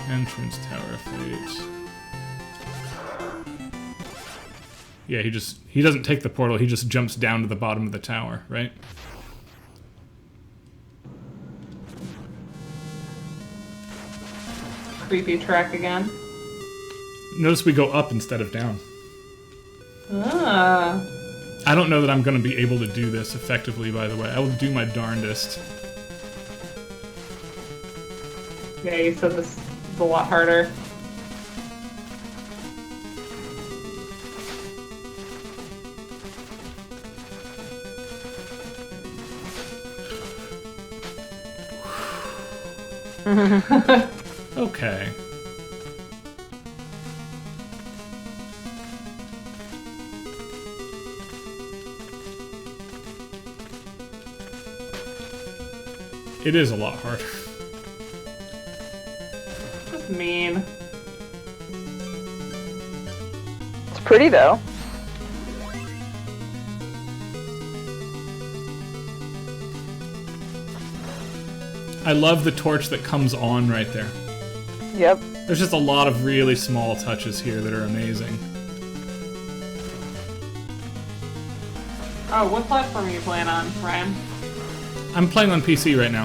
Entrance Tower Fate. Yeah, he doesn't take the portal, he just jumps down to the bottom of the tower, right? Creepy track again. Notice we go up instead of down. Ah. I don't know that I'm going to be able to do this effectively, by the way. I will do my darndest. Yeah, you said this is a lot harder. Okay. It is a lot harder. Just mean. It's pretty though. I love the torch that comes on right there. Yep. There's just a lot of really small touches here that are amazing. Oh, what platform are you playing on, Ryan? I'm playing on PC right now.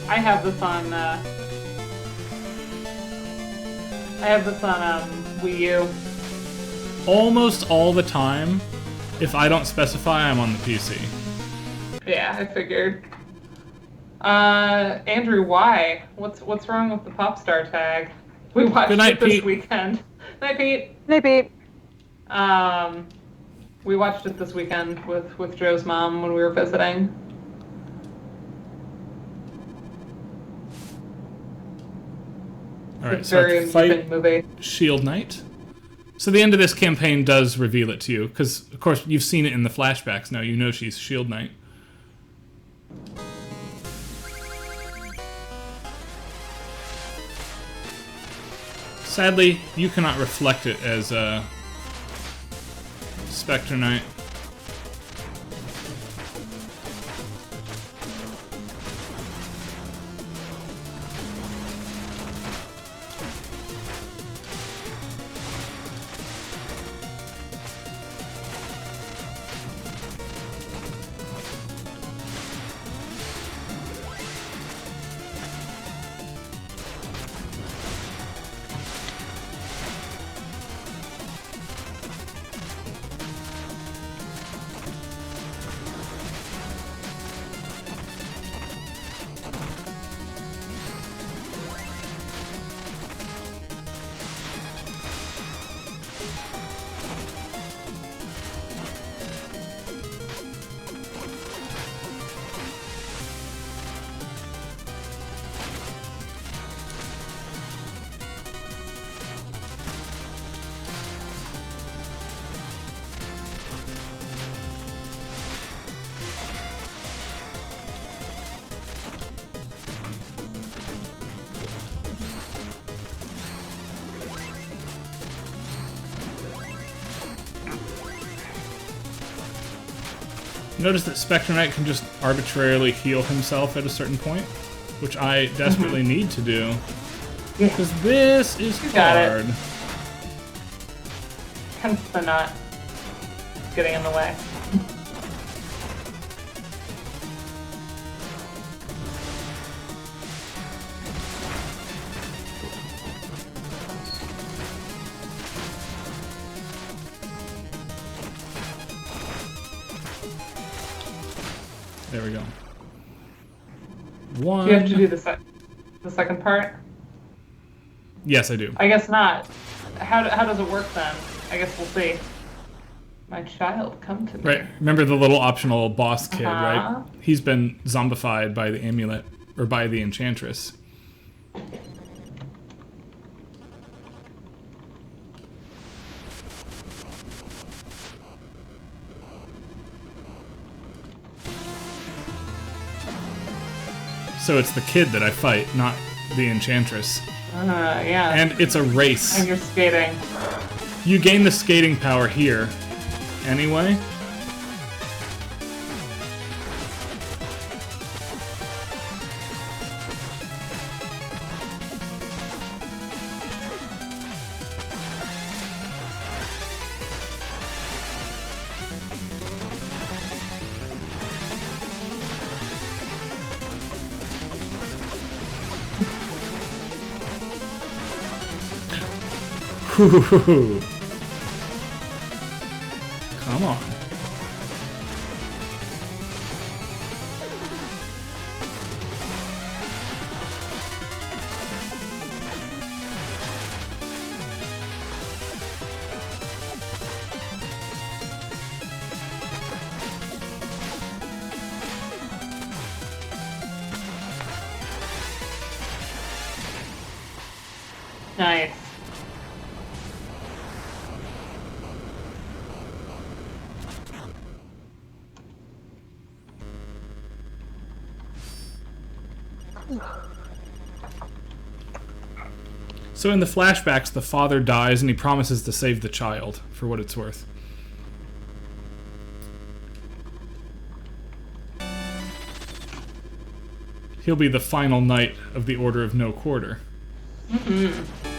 I have this on. Wii U. Almost all the time, if I don't specify, I'm on the PC. Yeah, I figured. Andrew, why? What's wrong with the Popstar tag? We watched Good night, it this Pete. weekend. Night, Pete. Hey, Pete. We watched it this weekend with Joe's mom when we were visiting. Alright, It's so I very have to fight amusing movie. Shield Knight. So the end of this campaign does reveal it to you, because, of course, you've seen it in the flashbacks now. You know she's Shield Knight. Sadly, you cannot reflect it as Spectre Knight. Notice that Spectre Knight can just arbitrarily heal himself at a certain point, which I desperately need to do. Because this is got it. hard. Hence the not getting in the way. There we go. Do One. you have to do the second part? Yes, I do. I guess not. How does it work then? I guess we'll see. My child, come to me. Right. Remember the little optional boss kid, Uh-huh. right? He's been zombified by the amulet, or by the enchantress. So it's the kid that I fight, not the enchantress. Yeah. And it's a race. And you're skating. You gain the skating power here. Anyway. Whew. Come on. Nice. So in the flashbacks, the father dies and he promises to save the child, for what it's worth. He'll be the final knight of the Order of No Quarter. Mm-hmm.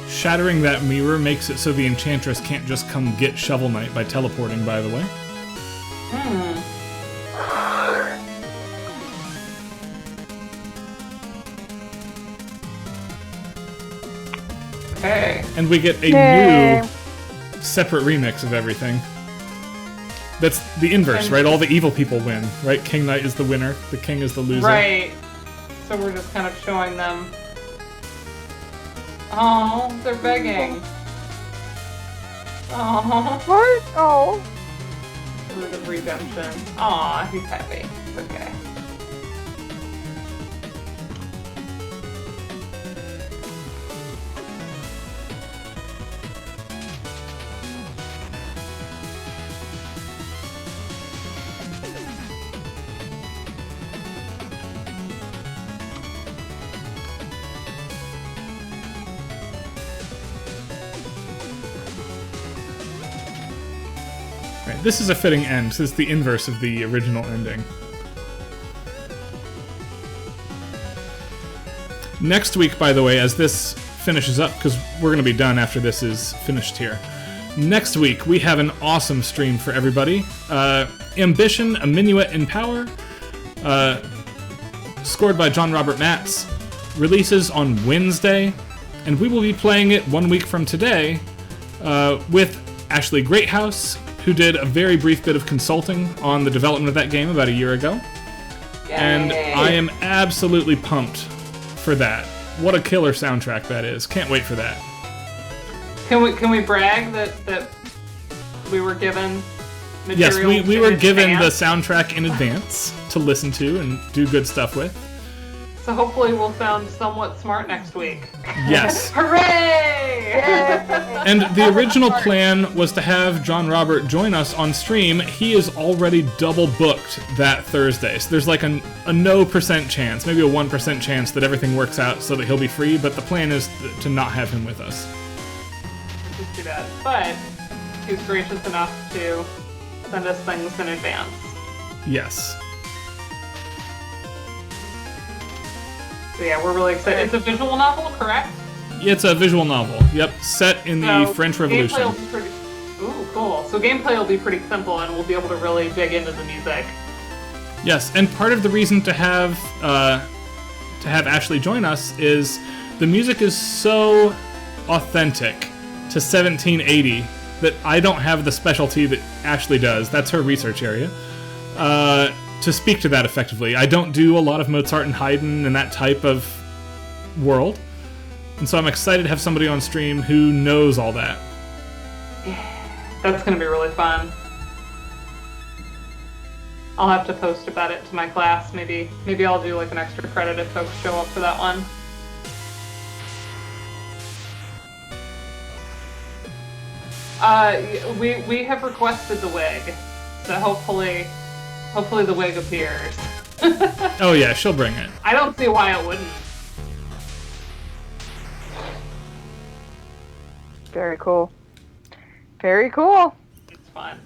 Shattering that mirror makes it so the Enchantress can't just come get Shovel Knight by teleporting, by the way. Hmm. Okay. And we get a Yay. new separate remix of everything. That's the inverse, And- right? All the evil people win, right? King Knight is the winner, the king is the loser. Right. So we're just kind of showing them. Oh, they're begging. Oh, What? Oh. for the redemption. Aw, he's happy. It's okay. Right, this is a fitting end. This is the inverse of the original ending. Next week, by the way, as this finishes up, because we're going to be done after this is finished here. Next week, we have an awesome stream for everybody. Ambition, A Minuet in Power, scored by John Robert Matz, releases on Wednesday, and we will be playing it 1 week from today with Ashley Greathouse, who did a very brief bit of consulting on the development of that game about a year ago. Yay. And I am absolutely pumped for that. What a killer soundtrack that is. Can't wait for that. Can we brag that we were given Yes, material we in were given the advance? soundtrack in advance to listen to and do good stuff with. So hopefully we'll sound somewhat smart next week. Yes. Hooray! And the original plan was to have John Robert join us on stream. He is already double booked that Thursday. So there's like a no % chance, maybe a 1% chance that everything works out so that he'll be free, but the plan is to not have him with us. Just too bad. But he was gracious enough to send us things in advance. Yes. So yeah, we're really excited. It's a visual novel, correct? It's a visual novel. Yep, set in the So French Revolution. Gameplay will be pretty... Ooh, cool. So gameplay will be pretty simple, and we'll be able to really dig into the music. Yes, and part of the reason to have Ashley join us is the music is so authentic to 1780 that I don't have the specialty that Ashley does. That's her research area. To speak to that effectively. I don't do a lot of Mozart and Haydn and that type of world. And so I'm excited to have somebody on stream who knows all that. That's going to be really fun. I'll have to post about it to my class. Maybe I'll do like an extra credit if folks show up for that one. We have requested the wig, so hopefully the wig appears. Oh yeah, she'll bring it. I don't see why it wouldn't. Very cool. Very cool. It's fun.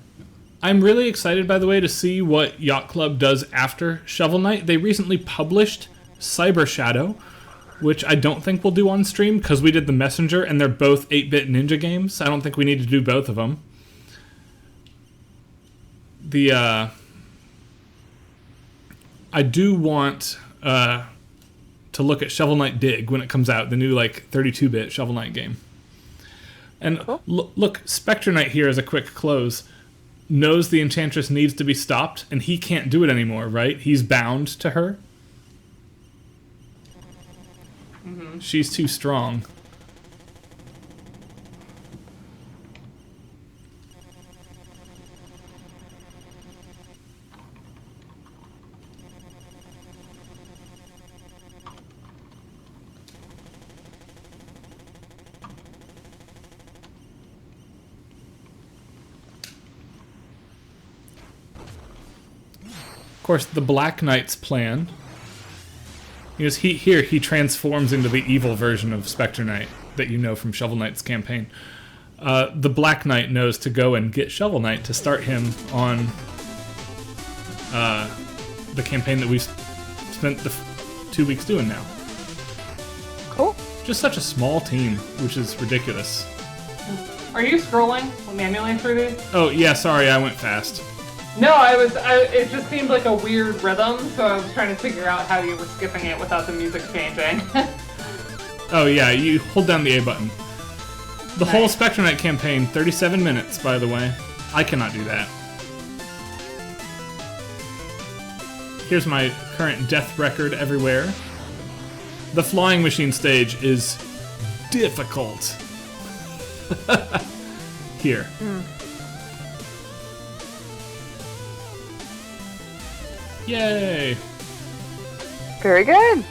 I'm really excited, by the way, to see what Yacht Club does after Shovel Knight. They recently published Cyber Shadow, which I don't think we'll do on stream because we did The Messenger and they're both 8-bit ninja games. I don't think we need to do both of them. I do want to look at Shovel Knight Dig when it comes out, the new 32-bit Shovel Knight game. And cool. Look, Spectre Knight here as a quick close knows the Enchantress needs to be stopped, and he can't do it anymore, right? He's bound to her. Mm-hmm. She's too strong. Of course, the Black Knight's plan is he transforms into the evil version of Spectre Knight that you know from Shovel Knight's campaign. The Black Knight knows to go and get Shovel Knight to start him on the campaign that we've spent the 2 weeks doing now. Cool. Just such a small team, which is ridiculous. Are you scrolling manually through these? Oh, yeah, sorry, I went fast. No, it just seemed like a weird rhythm, so I was trying to figure out how you were skipping it without the music changing. Oh, yeah, you hold down the A button. The Nice. whole Spectre Knight campaign, 37 minutes, by the way. I cannot do that. Here's my current death record everywhere. The flying machine stage is difficult. Here. Yay! Very good.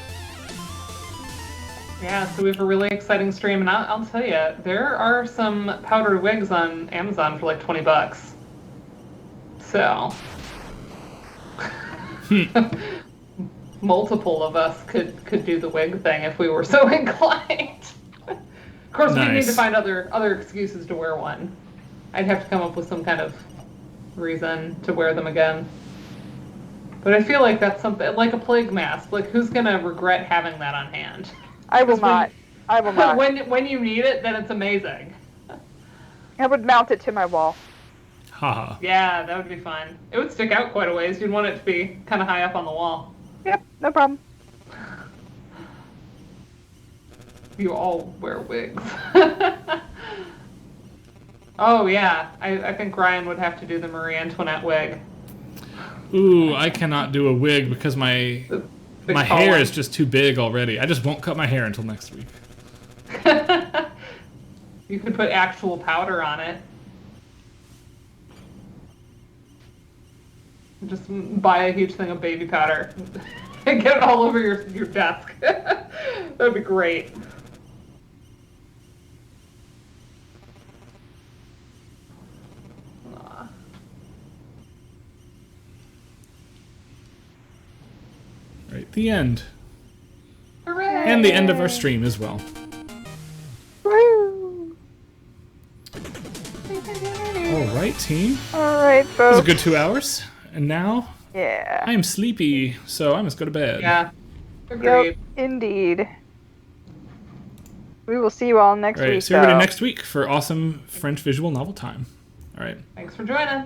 Yeah, so we have a really exciting stream, and I'll tell you, there are some powdered wigs on Amazon for like $20. So, multiple of us could do the wig thing if we were so inclined. Of course, we need Nice. to find other excuses to wear one. I'd have to come up with some kind of reason to wear them again. But I feel like that's something like a plague mask. Like, who's gonna regret having that on hand? I will Because when- not. I will not. When you need it, then it's amazing. I would mount it to my wall. Haha. Yeah, that would be fun. It would stick out quite a ways. You'd want it to be kind of high up on the wall. Yep, no problem. You all wear wigs. Oh yeah, I think Ryan would have to do the Marie Antoinette wig. Ooh, I cannot do a wig because my The hair collar. is just too big already. I just won't cut my hair until next week. You could put actual powder on it. Just buy a huge thing of baby powder and get it all over your desk. That'd be great. Aw. Right, the end. Hooray! And the end of our stream as well. Woo! Alright, team. All right, That was folks. a good 2 hours. And now, Yeah. I am sleepy, so I must go to bed. Yeah. Yep, Agreed. indeed. We will see you all next Alright, week. see everybody though. next week for awesome French visual novel time. Alright. Thanks for joining.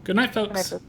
Good night, Good night, folks. folks.